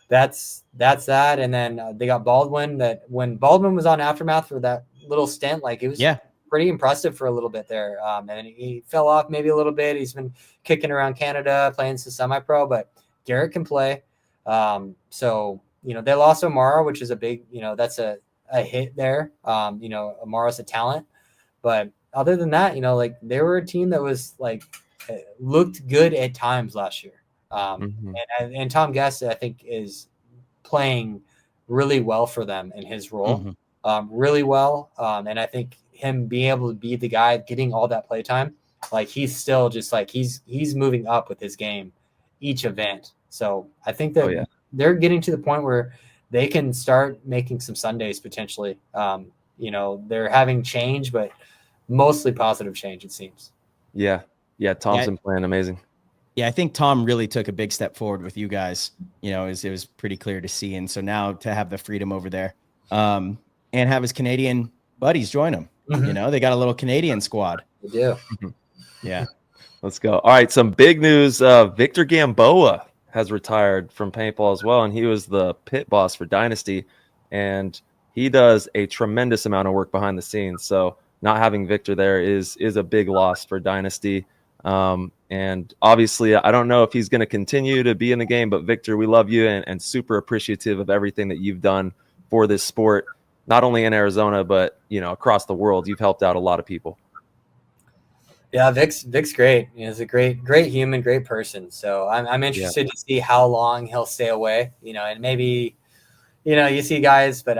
That's that. And then they got Baldwin. That when Baldwin was on Aftermath for that little stint, like it was pretty impressive for a little bit there. And he fell off maybe a little bit. He's been kicking around Canada, playing some semi-pro, but Garrett can play. So they lost Amara, which is a big, that's a hit there. Amara's a talent, but other than that, like they were a team that was like looked good at times last year. And Tom Guest, I think, is playing really well for them in his role, really well. And I think him being able to be the guy getting all that play time, like he's still just like he's moving up with his game each event. So I think that they're getting to the point where they can start making some Sundays potentially. They're having change, but mostly positive change, it seems. Yeah. Thompson playing amazing. Yeah, I think Tom really took a big step forward with you guys. It was pretty clear to see. And so now to have the freedom over there and have his Canadian buddies join him, they got a little Canadian squad. They do. Yeah. Let's go. All right, some big news. Victor Gamboa has retired from paintball as well, and he was the pit boss for Dynasty, and he does a tremendous amount of work behind the scenes. So not having Victor there is a big loss for Dynasty. And obviously, I don't know if he's going to continue to be in the game, but Victor, we love you and super appreciative of everything that you've done for this sport, not only in Arizona, but, across the world. You've helped out a lot of people. Yeah, Vic's great. He's a great human, great person. So I'm interested to see how long he'll stay away, and maybe, you see guys, but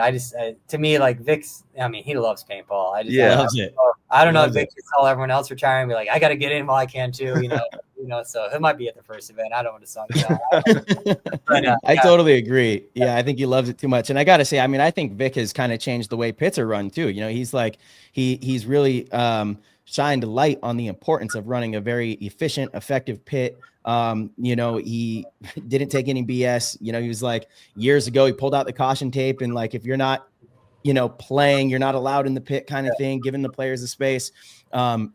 to me, like Vic's, he loves paintball. Loves it. I don't know if Vic can tell everyone else retiring and be like, I got to get in while I can too, so he might be at the first event. I don't want to suck. But, I totally agree. Yeah, I think he loves it too much. And I got to say, I think Vic has kind of changed the way pits are run too. He's like, he's really shined a light on the importance of running a very efficient, effective pit. He didn't take any BS. He was like years ago, he pulled out the caution tape and like, if you're not, playing, you're not allowed in the pit kind of thing, giving the players the space.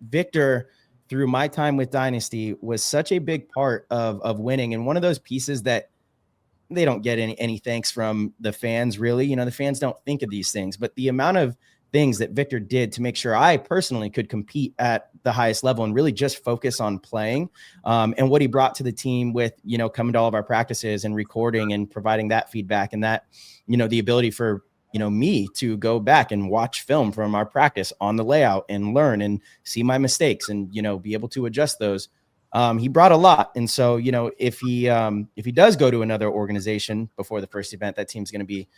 Victor, through my time with Dynasty, was such a big part of winning. And one of those pieces that they don't get any thanks from the fans, really. The fans don't think of these things, but the amount of things that Victor did to make sure I personally could compete at the highest level and really just focus on playing, and what he brought to the team with, coming to all of our practices and recording and providing that feedback and that, the ability for, me to go back and watch film from our practice on the layout and learn and see my mistakes and, be able to adjust those. He brought a lot. And so, if he does go to another organization before the first event, that team's going to be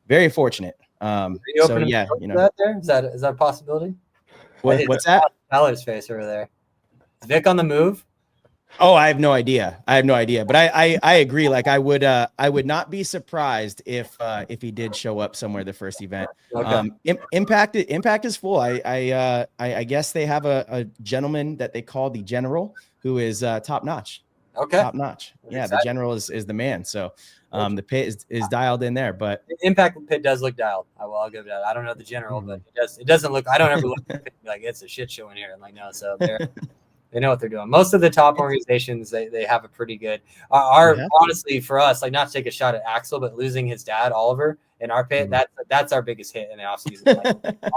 very fortunate. So yeah, that there? Is that a possibility? What's that? Tyler's face over there. Is Vic on the move? Oh, I have no idea. But I agree. Like I would not be surprised if he did show up somewhere the first event. Okay. Impact is full. I guess they have a gentleman that they call the general who is top notch. Okay. Top notch. Yeah. The general is the man. So the pit is dialed in there, but the Impact pit does look dialed. I'll give it that. I don't know the general, but it doesn't look, I don't ever look at it like it's a shit show in here. I'm like, no, so They know what they're doing. Most of the top organizations, they have a pretty good. Honestly, for us, like, not to take a shot at Axel, but losing his dad, Oliver, in our pit, that's our biggest hit in the offseason. Like,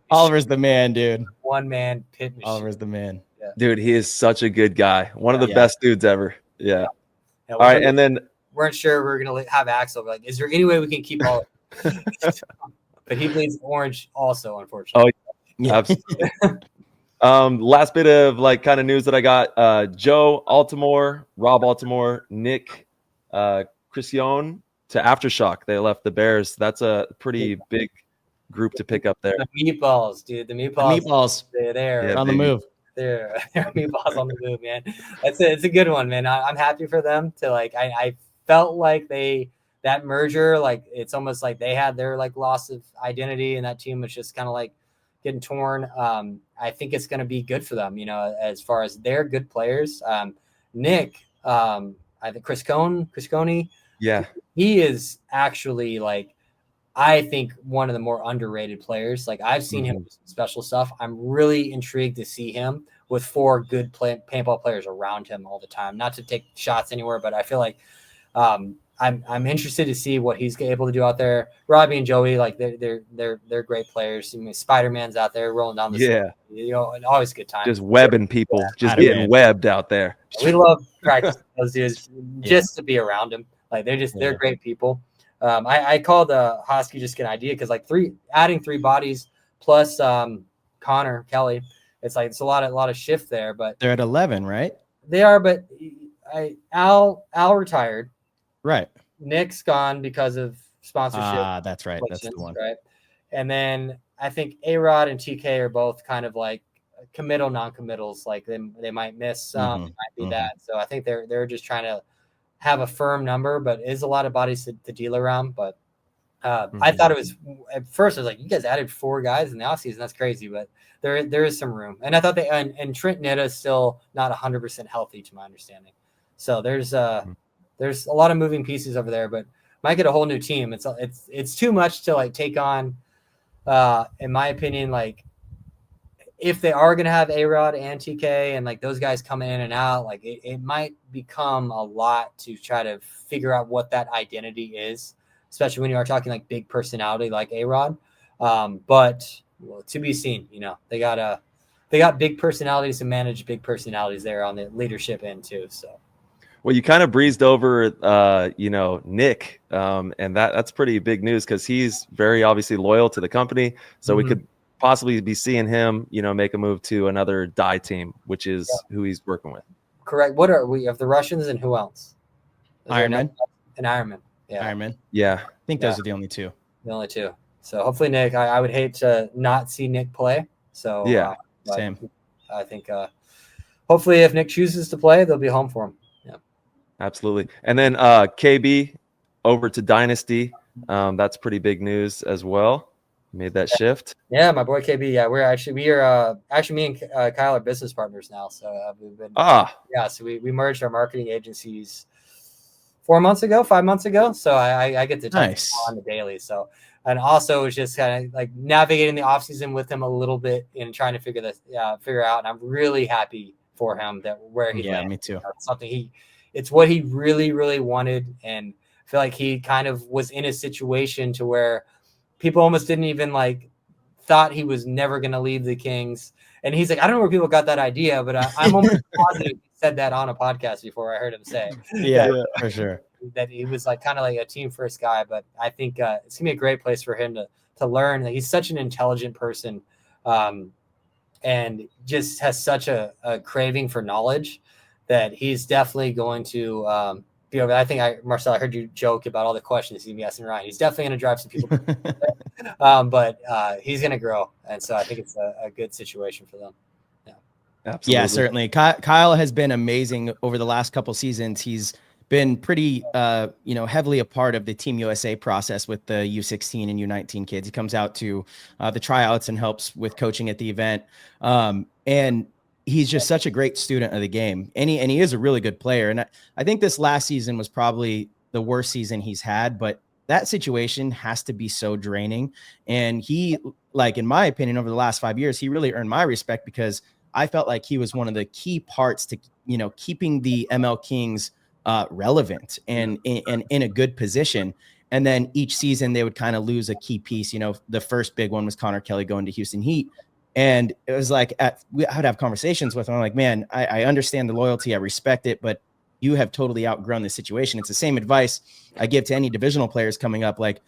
Oliver's the man, dude. One man pit machine. Oliver's the man. Yeah. Dude, he is such a good guy. One of the best dudes ever. Yeah. All right, and then weren't sure we were gonna have Axel. Like, is there any way we can keep all? But he bleeds orange also, unfortunately. Oh, yeah. Absolutely. Last bit of like kind of news that I got: Joe Altimore, Rob Altimore, Nick, Christian to Aftershock. They left the Bears. That's a pretty big group to pick up there. The meatballs, dude. The meatballs. They're there. Yeah, on the move. They're meatballs on the move, man. It's a good one, man. I'm happy for them to like. I felt like that merger, like, it's almost like they had their like loss of identity, and that team was just kind of like getting torn. I think it's going to be good for them, you know, as far as they're good players. Nick, I think Crisconi, yeah, he is actually like, I think one of the more underrated players. Like, I've seen him do some special stuff. I'm really intrigued to see him with 4 good paintball players around him all the time. Not to take shots anywhere, but I feel like I'm interested to see what he's able to do out there. Robbie and Joey, like, they're great players. I mean, Spider-Man's out there rolling down the street. You know, always a good time. Just webbing people, just getting webbed out there. We love practicing those dudes just to be around them. Like, they're great people. I called Hosky just get an idea, because like adding 3 bodies plus Connor Kelly, it's like it's a lot of shift there. But they're at 11, right? They are, but Al retired. Right. Nick's gone because of sponsorship. That's right. That's the one. Right. And then I think A-Rod and TK are both kind of like committal, non-committals. Like, they might miss some, it might be that. So I think they're just trying to have a firm number, but it is a lot of bodies to deal around. But I thought it was, at first I was like, you guys added 4 guys in the offseason. That's crazy, but there is some room. And I thought and Trent Nitta is still not 100% healthy, to my understanding. So there's a lot of moving pieces over there, but might get a whole new team. It's too much to like take on, in my opinion. Like, if they are going to have A-Rod and TK and like those guys coming in and out, like it might become a lot to try to figure out what that identity is, especially when you are talking like big personality like A-Rod. But to be seen, you know, they got big personalities to manage big personalities there on the leadership end too. So. Well, you kind of breezed over, Nick, and that's pretty big news, because he's very obviously loyal to the company. So we could possibly be seeing him, make a move to another die team, which is who he's working with. Correct. What are we of the Russians, and who else? Ironman. And Ironman. Yeah. Ironman. Yeah. I think those are the only 2. The only 2. So hopefully Nick. I would hate to not see Nick play. So yeah, same. I think hopefully if Nick chooses to play, they'll be home for him. Yeah. Absolutely. And then KB over to Dynasty. That's pretty big news as well. Made that shift. Yeah, my boy KB. Yeah, we are me and Kyle are business partners now. So we've been so we merged our marketing agencies 5 months ago. So I get to talk on the daily. So, and also it's just kind of like navigating the off season with him a little bit and trying to figure out. And I'm really happy for him that where he landed. Me too. It's what he really, really wanted, and I feel like he kind of was in a situation to where people almost didn't even like thought he was never going to leave the Kings. And he's like, I don't know where people got that idea, but I'm almost positive he said that on a podcast before I heard him say. Yeah, for sure. That he was like kind of like a team first guy. But I think it's going to be a great place for him to learn. That he's such an intelligent person, and just has such a craving for knowledge that he's definitely going to be over. I think Marcel, I heard you joke about all the questions he's asking Ryan. He's definitely going to drive some people, but he's going to grow, and so I think it's a good situation for them. Yeah, absolutely. Yeah, certainly. Kyle has been amazing over the last couple seasons. He's been pretty, heavily a part of the Team USA process with the U16 and U19 kids. He comes out to the tryouts and helps with coaching at the event, and he's just such a great student of the game, and he is a really good player. And I think this last season was probably the worst season he's had, but that situation has to be so draining. And he, like, in my opinion, over the last 5 years, he really earned my respect, because I felt like he was one of the key parts to, keeping the ML Kings relevant and in a good position. And then each season they would kind of lose a key piece. The first big one was Connor Kelly going to Houston Heat. And it was like, I would have conversations with him. I'm like, man, I understand the loyalty. I respect it, but you have totally outgrown the situation. It's the same advice I give to any divisional players coming up. Like,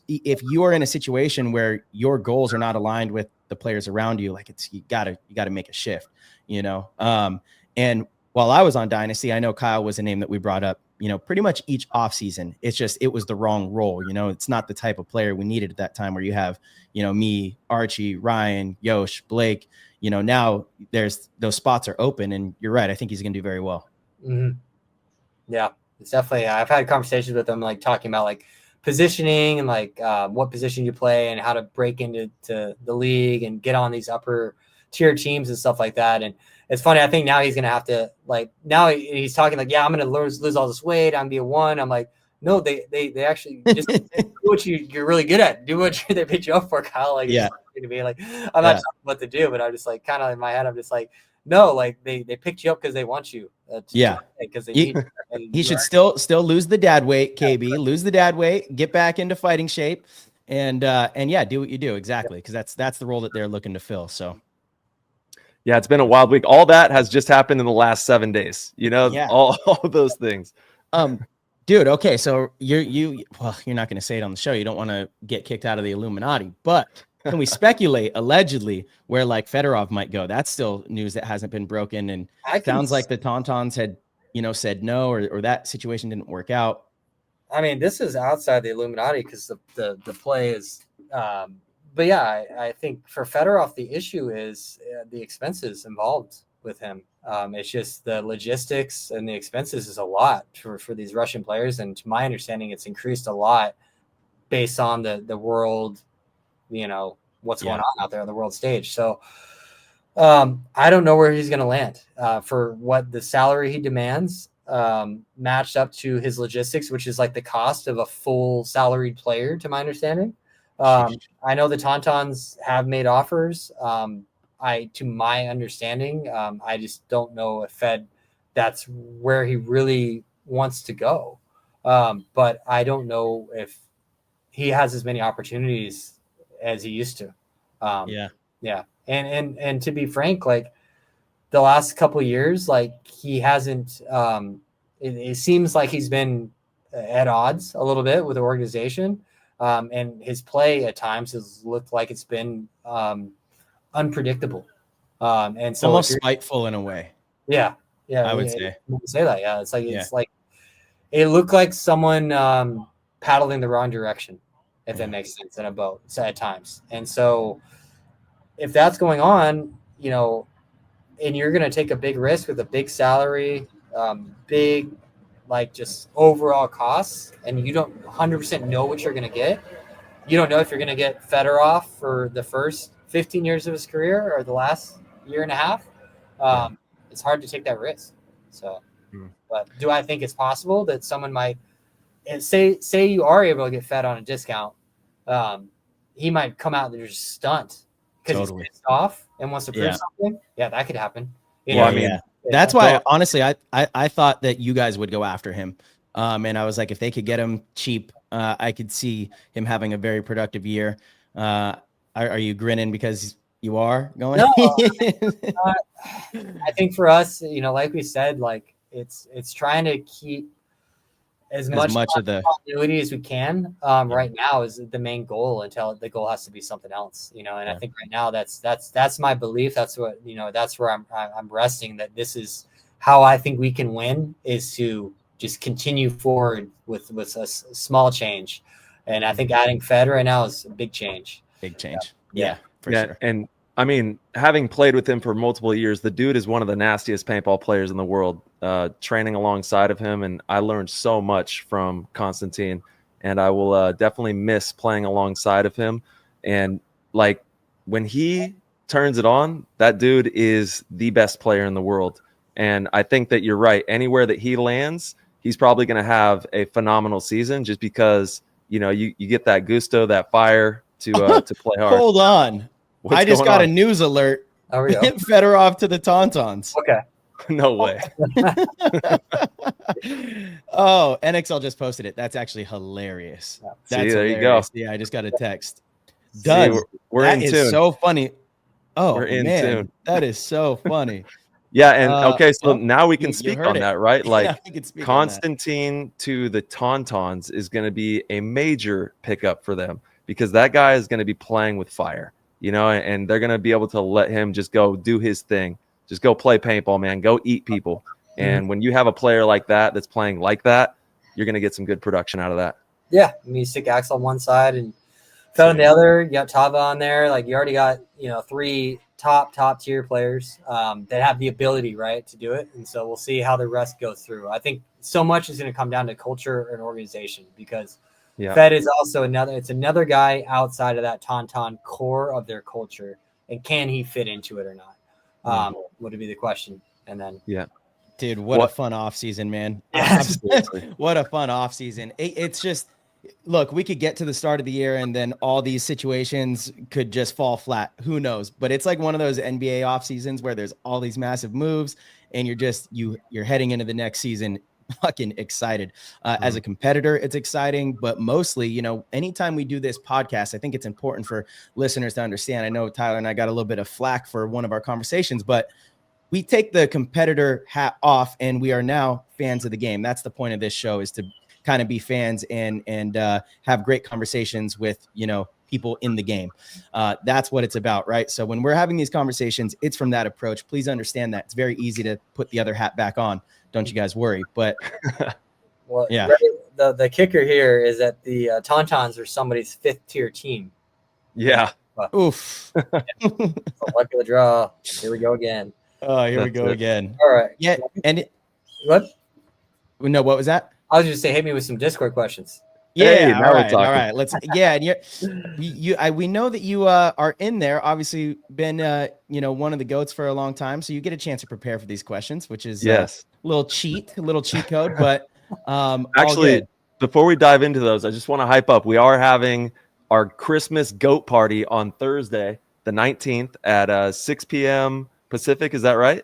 if you are in a situation where your goals are not aligned with the players around you, like you gotta make a shift, and while I was on Dynasty, I know Kyle was a name that we brought up, pretty much each offseason. It's just, it was the wrong role. It's not the type of player we needed at that time, where you have, me, Archie, Ryan, Yosh, Blake, now there's those spots are open, and you're right. I think he's going to do very well. Mm-hmm. Yeah, it's definitely, I've had conversations with him, like talking about like positioning and like what position you play and how to break into the league and get on these upper tier teams and stuff like that. And it's funny. I think now he's going to have to, like, now he's talking like, yeah, I'm going to lose all this weight. I'm be a one. I'm like, no, they actually just do what you're really good at. Do what they picked you up for, Kyle. Like, yeah. To be like, I'm not sure what to do, but I'm just like, kind of in my head, I'm just like, no, like they picked you up because they want you. Because they need you. He should still lose the dad weight, KB. Lose the dad weight, get back into fighting shape, and yeah, do what you do exactly, because that's the role that they're looking to fill. So. Yeah, it's been a wild week. All that has just happened in the last 7 days. All those things. Dude. Okay, so you're not going to say it on the show. You don't want to get kicked out of the Illuminati, but can we speculate allegedly where like Fedorov might go? That's still news that hasn't been broken, and sounds like the Tauntauns had said no, or that situation didn't work out. I mean, this is outside the Illuminati because the play is. But yeah, I think for Fedorov, the issue is the expenses involved with him. It's just the logistics and the expenses is a lot for these Russian players. And to my understanding, it's increased a lot based on the world, what's going on out there on the world stage. So I don't know where he's going to land for what the salary he demands matched up to his logistics, which is like the cost of a full salaried player, to my understanding. I know the Tauntauns have made offers. To my understanding, I just don't know if that's where he really wants to go. But I don't know if he has as many opportunities as he used to. Yeah. And to be frank, like the last couple of years, like he hasn't, it seems like he's been at odds a little bit with the organization. And his play at times has looked like it's been unpredictable. And so almost spiteful in a way. Yeah. I would say that. Yeah. It's like it looked like someone paddling the wrong direction, if that makes sense, in a boat at times. And so if that's going on, and you're going to take a big risk with a big salary, big, like just overall costs, and you don't 100% know what you're going to get. You don't know if you're going to get Fedorov for the first 15 years of his career or the last year and a half. It's hard to take that risk. So, but do I think it's possible that someone might say you are able to get Fed on a discount? He might come out and just stunt because he's pissed off and wants to prove something. Yeah, that could happen. That's why, honestly, I thought that you guys would go after him. And I was like, if they could get him cheap, I could see him having a very productive year. Are you grinning because you are going? No, I think for us, like we said, like it's trying to keep as much of the continuity as we can. Right now is the main goal until the goal has to be something else, and I think right now that's my belief. That's what, that's where I'm resting, that this is how I think we can win, is to just continue forward with a small change. And I think adding Fed right now is a big change. Yeah, for sure. And I mean, having played with him for multiple years, the dude is one of the nastiest paintball players in the world, training alongside of him. And I learned so much from Constantine, and I will definitely miss playing alongside of him. And like when he turns it on, that dude is the best player in the world. And I think that you're right. Anywhere that he lands, he's probably going to have a phenomenal season, just because, you get that gusto, that fire to play hard. Hold on. I just got a news alert. There we go. Fedorov to the Tauntauns. Okay. No way. Oh, NXL just posted it. That's actually hilarious. That's there you hilarious. go. Yeah, I just got a text. See, Done. we're That in is tune. so funny. Oh, We're in man, tune. that is so funny. Yeah, and okay, so well, now we can you speak heard on it. that, right? Like Yeah, we can speak on that. Constantine to the Tauntauns is going to be a major pickup for them because that guy is going to be playing with fire, you know, and they're going to be able to let him just go do his thing. Just go play paintball, man. Go eat people. And when you have a player like that that's playing like that, you're going to get some good production out of that. Yeah, I mean, you stick Axel on one side and Fed on the other. You got Tava on there. Like, you already got, you know, 3 top tier players that have the ability, right, to do it. And so we'll see how the rest goes through. I think so much is going to come down to culture and organization because Fed is also another guy outside of that Tauntaun core of their culture. And can he fit into it or not? Would be the question. And then, dude, what a fun off season, man. What a fun off season. It's just, look, we could get to the start of the year and then all these situations could just fall flat. Who knows? But it's like one of those NBA off seasons where there's all these massive moves and you're heading into the next season fucking excited. As a competitor, it's exciting, but mostly, you know, anytime we do this podcast, I think it's important for listeners to understand. I know Tyler and I got a little bit of flack for one of our conversations, but we take the competitor hat off and we are now fans of the game. That's the point of this show, is to kind of be fans and have great conversations with, you know, people in the game. That's what it's about, right? So when we're having these conversations, it's from that approach. Please understand that it's very easy to put the other hat back on. Don't you guys worry. But well, yeah, the kicker here is that the Tauntauns are somebody's 5th tier team. Yeah. Oof. Luck of the draw. Here we go again. Oh, here we go again. All right. Yeah. And what? No, what was that? I was just saying, hit me with some Discord questions. Yeah, hey, all right. Let's. Yeah, and we know that you are in there. Obviously, been one of the goats for a long time, so you get a chance to prepare for these questions, which is a little cheat code. But actually, before we dive into those, I just want to hype up. We are having our Christmas goat party on Thursday, the 19th at 6 p.m. Pacific. Is that right?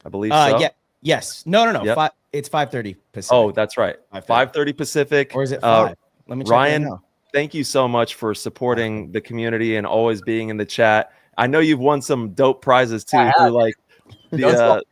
I believe so. Yeah. Yes. No. Yep. It's 5:30 Pacific. Oh, that's right. 5:30 Pacific. Or is it 5? Let me check. Ryan, right now. Thank you so much for supporting the community and always being in the chat. I know you've won some dope prizes too through like the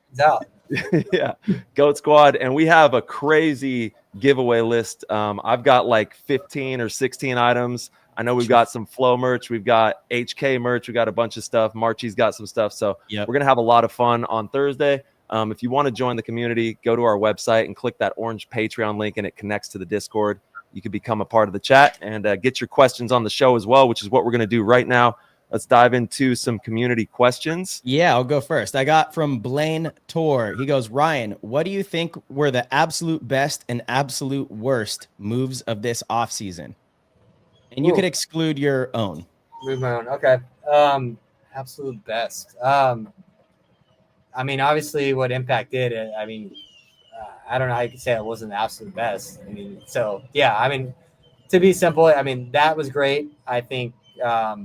Goat Squad, and we have a crazy giveaway list. I've got like 15 or 16 items. I know we've got some Flow merch, we've got HK merch, we got a bunch of stuff. Marchie's got some stuff, so we're gonna have a lot of fun on Thursday. If you want to join the community, go to our website and click that orange Patreon link, and it connects to the Discord. You can become a part of the chat and get your questions on the show as well, which is what we're going to do right now. Let's dive into some community questions. Yeah, I'll go first. I got from Blaine Tor. He goes, Ryan, what do you think were the absolute best and absolute worst moves of this offseason? And you could exclude your own. Move my own. Okay. Absolute best. I mean, obviously what Impact did, I mean, I don't know how you could say it wasn't the absolute best. I mean, so, yeah, I mean, to be simple, I mean, that was great. I think, I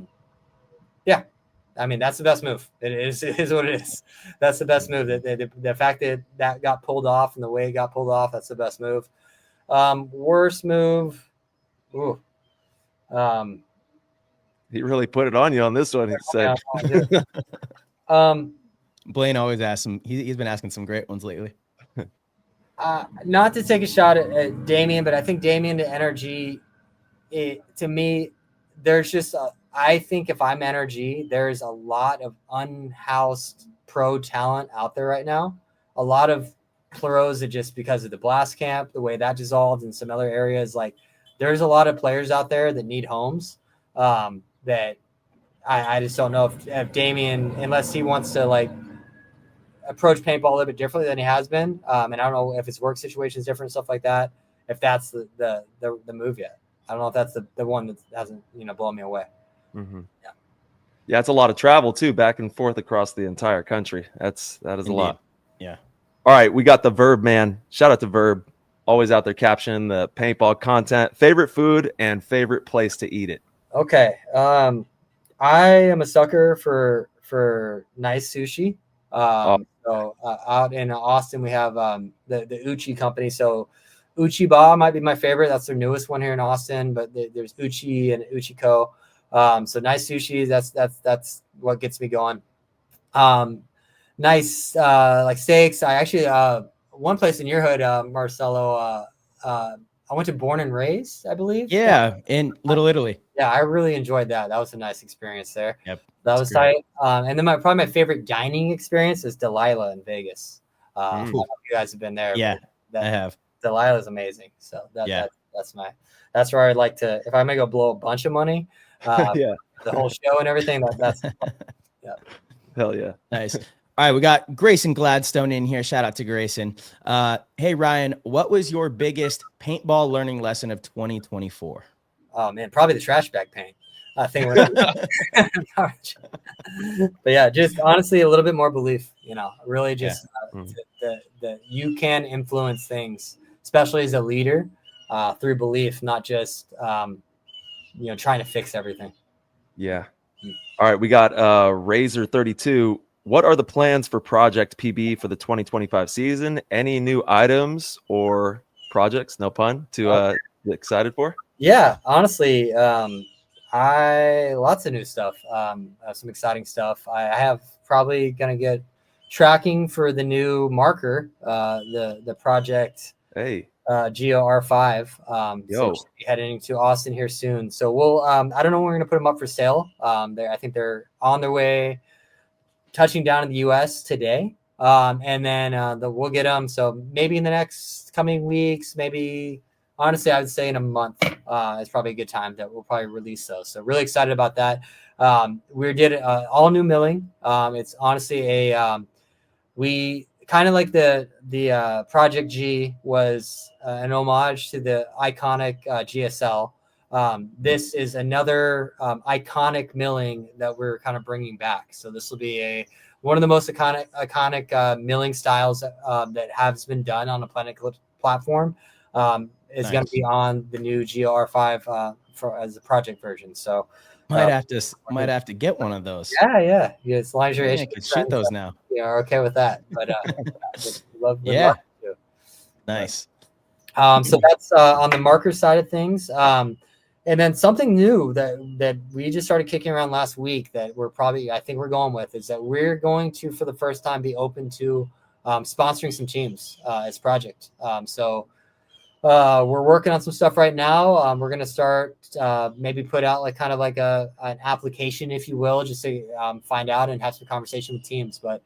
mean, that's the best move. It is what it is. That's the best move. The fact that got pulled off and the way it got pulled off, that's the best move. Worst move. Ooh. He really put it on you on this one. He said. Blaine always asks him. He's been asking some great ones lately. Not to take a shot at Damien, but I think Damien to NRG, to me, there's just I think if I'm NRG, there's a lot of unhoused pro talent out there right now. A lot of pros that just because of the blast camp, the way that dissolved in some other areas, like there's a lot of players out there that need homes that I just don't know if Damien, unless he wants to like approach paintball a little bit differently than he has been. And I don't know if his work situation is different, stuff like that, if that's the move yet. I don't know if that's the one that hasn't, blown me away. Mm-hmm. Yeah. It's a lot of travel too, back and forth across the entire country. That is Indeed. A lot. Yeah. All right. We got the Verb man. Shout out to Verb. Always out there captioning the paintball content. Favorite food and favorite place to eat it. Okay. I am a sucker for for Nice Sushi. So out in Austin, we have the Uchi company. So Uchi Ba might be my favorite. That's their newest one here in Austin. But there's Uchi and Uchiko. So Nice Sushi. That's what gets me going. Nice like steaks. I actually one place in your hood, Marcelo. I went to Born and Raised, I believe. Yeah, in Little Italy. Yeah, I really enjoyed that. That was a nice experience there. Yep, that was tight. And then probably my favorite dining experience is Delilah in Vegas. I don't know if you guys have been there. Yeah, I have. Delilah's amazing. So that's where I'd like to, if I'm gonna go blow a bunch of money, the whole show and everything. That's yeah. Hell yeah. Nice. All right, we got Grayson Gladstone in here. Shout out to Grayson. Hey, Ryan, what was your biggest paintball learning lesson of 2024? Oh, man, probably the trash bag paint. I think. But yeah, just honestly, a little bit more belief, really just that you can influence things, especially as a leader, through belief, not just, trying to fix everything. Yeah. All right, we got Razor 32. What are the plans for Project PB for the 2025 season? Any new items or projects, no pun, to get excited for? Yeah, honestly, lots of new stuff, some exciting stuff. I have probably going to get tracking for the new marker, the Project GOR5. So we'll be heading to Austin here soon. So we'll, I don't know when we're going to put them up for sale. I think they're on their way, touching down in the US today. And then we'll get them. So maybe in the next coming weeks, maybe honestly, I would say in a month, it's probably a good time that we'll probably release those. So really excited about that. We did all new milling. It's honestly we kind of like the Project G was an homage to the iconic GSL. This is another iconic milling that we're kind of bringing back. So this will be one of the most iconic milling styles that has been done on a Planet Eclipse platform. Is going to be on the new GR5 as a project version. So might have to get one of those. Yeah. As long as you're I can shoot those now. Yeah, okay with that. But love to. Nice. So that's on the marker side of things. And then something new that we just started kicking around last week that I think we're going with is that we're going to, for the first time, be open to sponsoring some teams as project. So we're working on some stuff right now. We're going to start maybe put out an application, if you will, just to find out and have some conversation with teams. But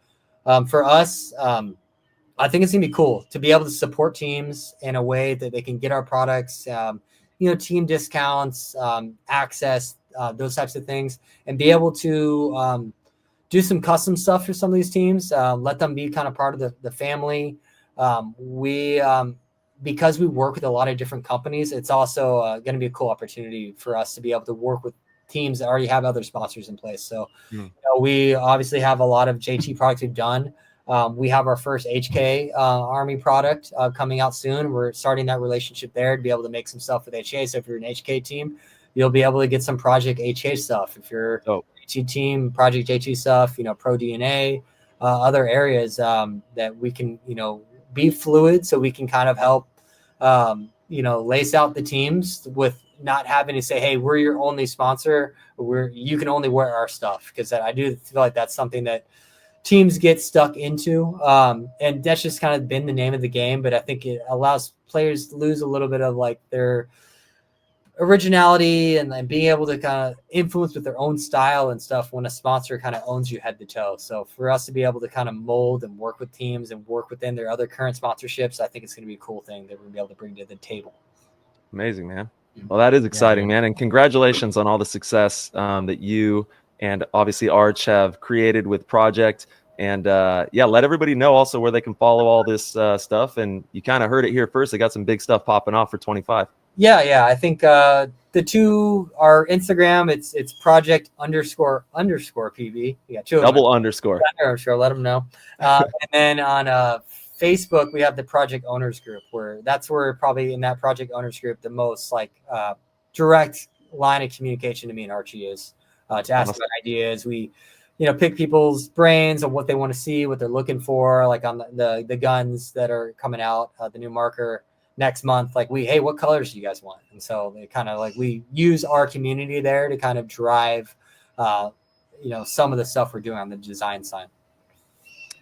for us, I think it's going to be cool to be able to support teams in a way that they can get our products, team discounts, access, those types of things, and be able to do some custom stuff for some of these teams, let them be kind of part of the family. Because we work with a lot of different companies, it's also going to be a cool opportunity for us to be able to work with teams that already have other sponsors in place. So we obviously have a lot of JT products we've done. We have our first HK Army product coming out soon. We're starting that relationship there to be able to make some stuff with HK. So if you're an HK team, you'll be able to get some Project HK stuff. If you're JT team, Project JT stuff, Pro DNA, other areas that we can, be fluid so we can kind of help lace out the teams with not having to say, hey, we're your only sponsor, you can only wear our stuff. Because I do feel like that's something that teams get stuck into. And that's just kind of been the name of the game. But I think it allows players to lose a little bit of their originality and being able to kind of influence with their own style and stuff when a sponsor kind of owns you head to toe. So for us to be able to kind of mold and work with teams and work within their other current sponsorships, I think it's going to be a cool thing that we're going to be able to bring to the table. Amazing, man. Well, that is exciting, man. And congratulations on all the success that you and obviously Arch have created with Project. And let everybody know also where they can follow all this stuff. And you kind of heard it here first. They got some big stuff popping off for 25. Yeah. I think the two are Instagram. It's Project _ PB. Yeah, double underscore. Underscore. Let them know. And then on Facebook we have the Project Owners Group, where probably in that Project Owners Group the most direct line of communication to me and Archie is to ask about ideas. We pick people's brains on what they want to see, what they're looking for, like on the guns that are coming out, the new marker next month. Like hey, what colors do you guys want? And so they kind of like, we use our community there to kind of drive, some of the stuff we're doing on the design side.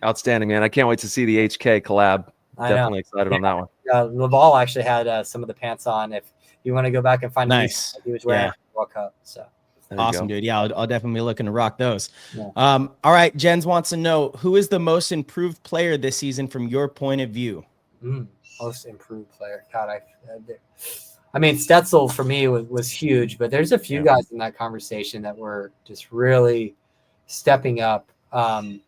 Outstanding, man. I can't wait to see the HK collab. Definitely excited on that one. Laval actually had some of the pants on. If you want to go back and find nice, he was wearing World Cup. So awesome, dude. Yeah, I'll definitely be looking to rock those. Yeah. All right, Jens wants to know, who is the most improved player this season from your point of view? Most improved player. God, I mean, Stetzel for me was huge, but there's a few guys in that conversation that were just really stepping up. I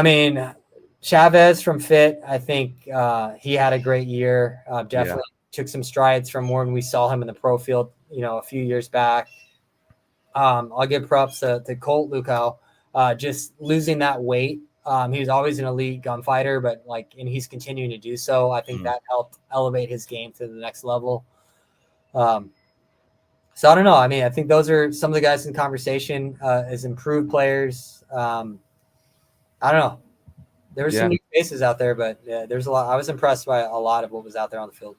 mean, Chavez from Fit, I think he had a great year. Definitely took some strides from when we saw him in the pro field, a few years back. I'll give props to Colt Lukow, just losing that weight. He was always an elite gunfighter, but and he's continuing to do so. I think that helped elevate his game to the next level. So I don't know. I mean, I think those are some of the guys in conversation as improved players. I don't know. There were some new faces out there, but there's a lot. I was impressed by a lot of what was out there on the field.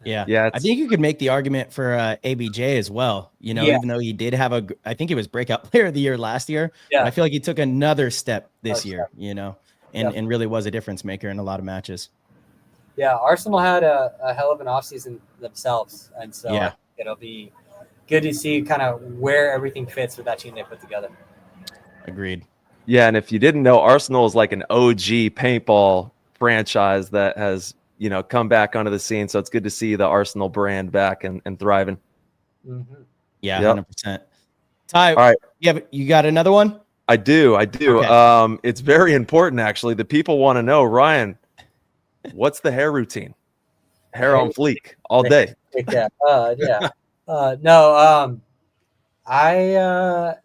Yeah. I think you could make the argument for ABJ as well. Even though he did have I think he was breakout player of the year last year. Yeah. But I feel like he took another step this year, and really was a difference maker in a lot of matches. Yeah. Arsenal had a hell of an offseason themselves. And so it'll be good to see kind of where everything fits with that team they put together. Agreed. Yeah, and if you didn't know, Arsenal is like an OG paintball franchise that has, come back onto the scene. So it's good to see the Arsenal brand back and thriving. Mm-hmm. Yeah, 100%. Ty, all right. You got another one? I do. Okay. It's very important, actually. The people want to know, Ryan, what's the hair routine? Hair on fleek all day. I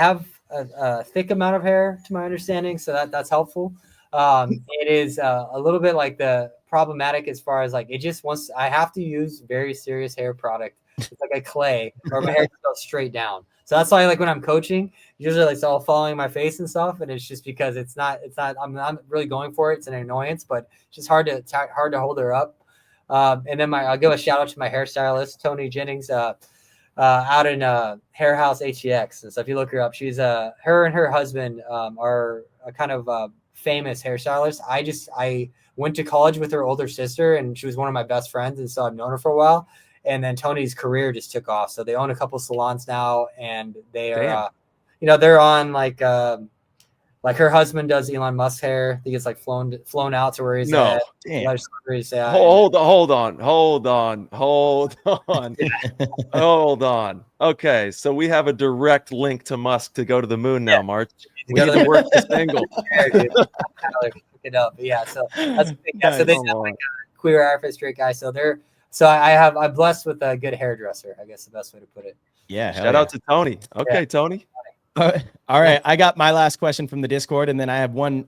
have a thick amount of hair, to my understanding, so that's helpful. It is a little bit like the problematic as far as it just wants. I have to use very serious hair product. It's like a clay, or my hair goes straight down. So that's why, when I'm coaching, usually it's all falling my face and stuff, and it's just because it's not. I'm not really going for it. It's an annoyance, but it's just hard to hold her up. And then I'll give a shout out to my hairstylist, Tony Jennings. Out in Hair House HEX. And so if you look her up, she's her and her husband are a kind of famous hairstylist. I went to college with her older sister, and she was one of my best friends, and so I've known her for a while. And then Tony's career just took off. So they own a couple salons now, and they are they're on like her husband does Elon Musk's hair. He gets flown out to where he's at. Hold on. Okay, so we have a direct link to Musk to go to the moon now, March. We got to work this angle. Look it up. Yeah, so that's so they have a queer art straight guy. So I'm blessed with a good hairdresser, I guess the best way to put it. Yeah. Shout out to Tony. Okay, Tony. All right, I got my last question from the Discord, and then I have one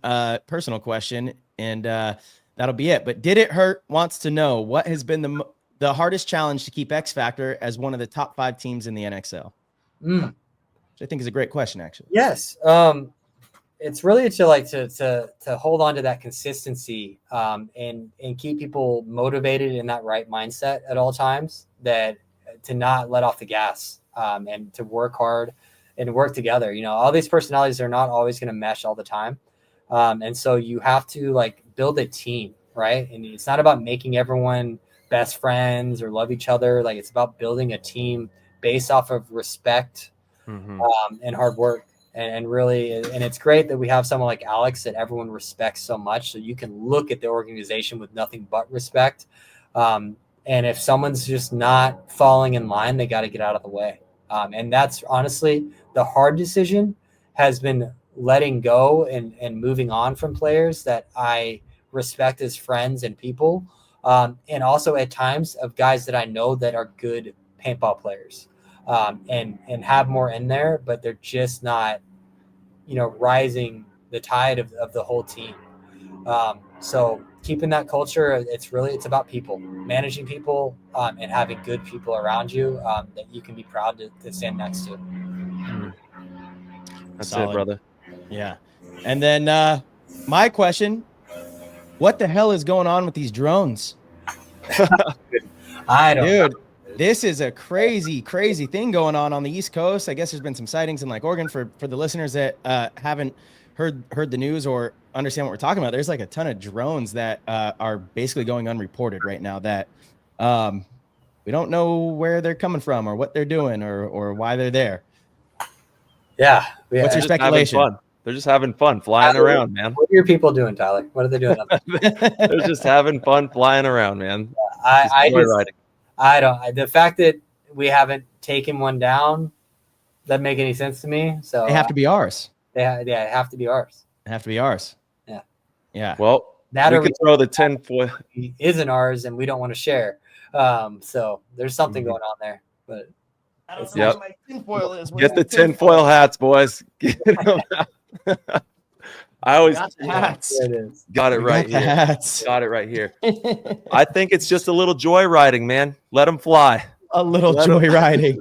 personal question, and that'll be it. But Did It Hurt wants to know, what has been the hardest challenge to keep X Factor as one of the top 5 teams in the NXL? Which I think is a great question, actually. Yes, it's really to hold on to that consistency and keep people motivated in that right mindset at all times. That to not let off the gas and to work hard. And work together. All these personalities are not always going to mesh all the time. And so you have to build a team, right? And it's not about making everyone best friends or love each other. It's about building a team based off of respect and hard work. And really, and it's great that we have someone like Alex that everyone respects so much. So you can look at the organization with nothing but respect. And if someone's just not falling in line, they got to get out of the way. And that's honestly the hard decision has been letting go and moving on from players that I respect as friends and people. And also at times of guys that I know that are good paintball players and have more in there, but they're just not, rising the tide of the whole team. So keeping that culture, it's about people, managing people, and having good people around you that you can be proud to stand next to. That's Solid. it, brother. Yeah. And then my question, what the hell is going on with these drones? I don't know. Dude, this is a crazy, crazy thing going on the East Coast. I guess there's been some sightings in like Oregon. For the listeners that haven't heard the news or understand what we're talking about, there's like a ton of drones that are basically going unreported right now that we don't know where they're coming from or what they're doing or why they're there. Yeah. What's your Just having speculation? fun. They're just having fun flying around, man. What are your people doing, Tyler? What are they doing? They're just having fun flying around, man. I Joyriding. the fact that we haven't taken one down doesn't make any sense to me. So They have to be ours. They have to be ours. They have to be ours. Yeah. Yeah. Well, That we or could throw the tinfoil. isn't ours, and we don't want to share. So there's something going on there. But I don't know Yep. what my tinfoil is. Get the tinfoil hats, boys. Get them out. I always Got the hats. there it is. got it We right got the here. hats. Got it right here. I think it's just a little joyriding, man. Let them fly. A little Let 'em- joy riding.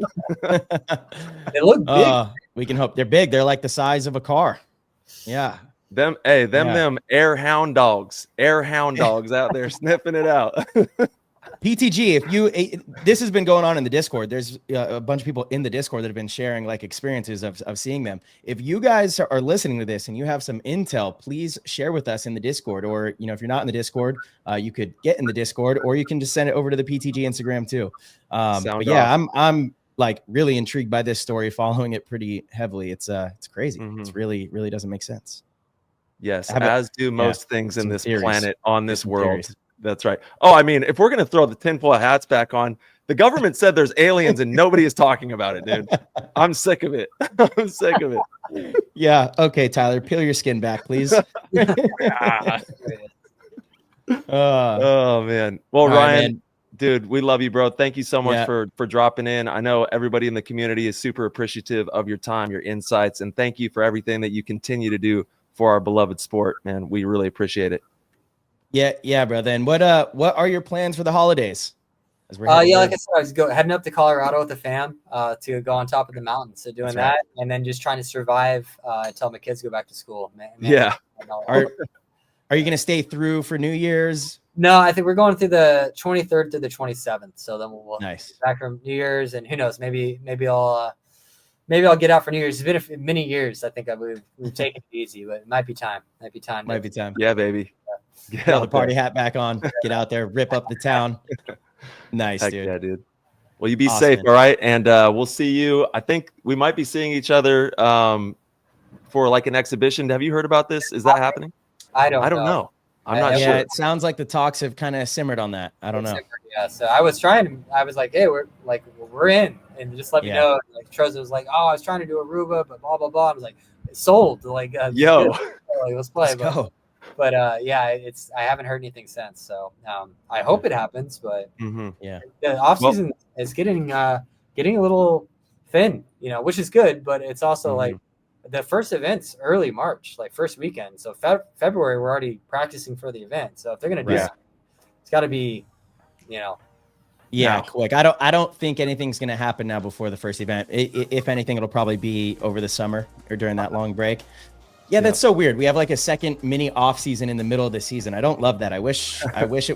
They look big. We can hope they're big. They're like the size of a car. Yeah. Them air hound dogs out there sniffing it out. PTG, if you this has been going on in the Discord. There's a bunch of people in the Discord that have been sharing like experiences of seeing them. If you guys are listening to this and you have some intel, please share with us in the Discord. Or if you're not in the Discord, you could get in the Discord, or you can just send it over to the PTG Instagram too. But yeah, I'm like really intrigued by this story, following it pretty heavily. It's crazy. It's really doesn't make sense. Yes, Have it- as do most things in some this theories. planet, on this Some world. theories. That's right. Oh, I mean, if we're gonna throw the tinfoil hats back on, the government said there's aliens and nobody is talking about it, dude. I'm sick of it. I'm sick of it. Yeah. Okay, Tyler, peel your skin back, please. Oh man. Well, All right, Ryan, man. dude, we love you, bro. Thank you so much Yeah. for dropping in. I know everybody in the community is super appreciative of your time, your insights, and thank you for everything that you continue to do for our beloved sport, man. We really appreciate it. Yeah, bro. Then what are your plans for the holidays? As we're Yeah, heading like I said, I was heading up to Colorado with the fam to go on top of the mountain. So doing That's that, right. and then just trying to survive until my kids go back to school. Yeah. Are you gonna stay through for New Year's? No, I think we're going through the 23rd to the 27th. So then we'll Nice. be back from New Year's, and who knows? Maybe I'll get out for New Year's. It's been many years. I think we've taken it easy, but it might be time. Might be time. Yeah, baby. Get the party hat back on. Get out there, rip up the town. Nice, Heck dude. yeah, dude. Well, you be Awesome, safe, man. all right? And we'll see you. I think we might be seeing each other for like an exhibition. Have you heard about this? Is that happening? I don't know. I'm not Yeah, sure. it sounds like the talks have kind of simmered on that. I don't know. Yeah, so I was like, hey, we're in, and just let me Yeah. know. Like Trezor was like, oh, I was trying to do Aruba, but blah blah blah. I was like, it's sold. Like, Yo. like, let's play. Let's go. But yeah, I haven't heard anything since. So I hope it happens. But Yeah. the off season is getting a little thin, which is good. But it's also like the first event's early March, like first weekend. So February we're already practicing for the event. So if they're gonna do something, it's got to be, Yeah, No. quick. I don't think anything's gonna happen now before the first event. If anything, it'll probably be over the summer or during that long break. Yeah, that's so weird. We have like a second mini off season in the middle of the season. I don't love that. I wish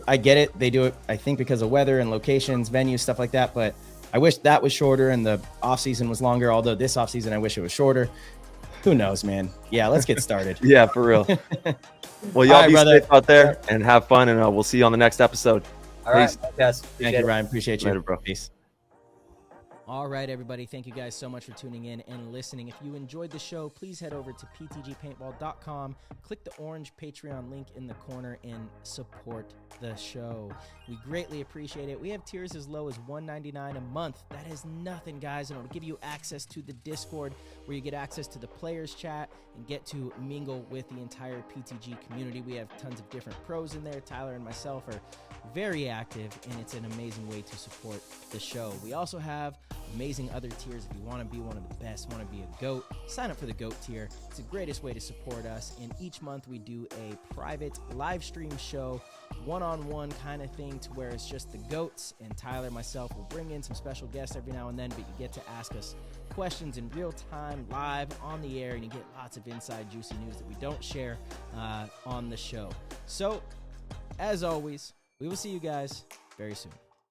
I get it. They do it, I think, because of weather and locations, venues, stuff like that. But I wish that was shorter and the off season was longer. Although this off season, I wish it was shorter. Who knows, man? Yeah, let's get started. Yeah, for real. Well, y'all All right, be brother. safe out there and have fun, and we'll see you on the next episode. all right, Peace. yes, Thank you, Ryan. Appreciate you. Later, bro. Peace. All right, everybody. Thank you guys so much for tuning in and listening. If you enjoyed the show, please head over to ptgpaintball.com, click the orange Patreon link in the corner, and support the show. We greatly appreciate it. We have tiers as low as $1.99 a month. That is nothing, guys, and it'll give you access to the Discord, where you get access to the players chat and get to mingle with the entire PTG community. We have tons of different pros in there. Tyler and myself are very active, and it's an amazing way to support the show. We also have amazing other tiers. If you want to be one of the best, want to be a GOAT, sign up for the GOAT tier. It's the greatest way to support us, and each month we do a private live stream show one-on-one kind of thing to where it's just the GOATs, and Tyler, myself, will bring in some special guests every now and then, but you get to ask us questions in real time, live, on the air, and you get lots of inside juicy news that we don't share on the show. So, as always, we will see you guys very soon.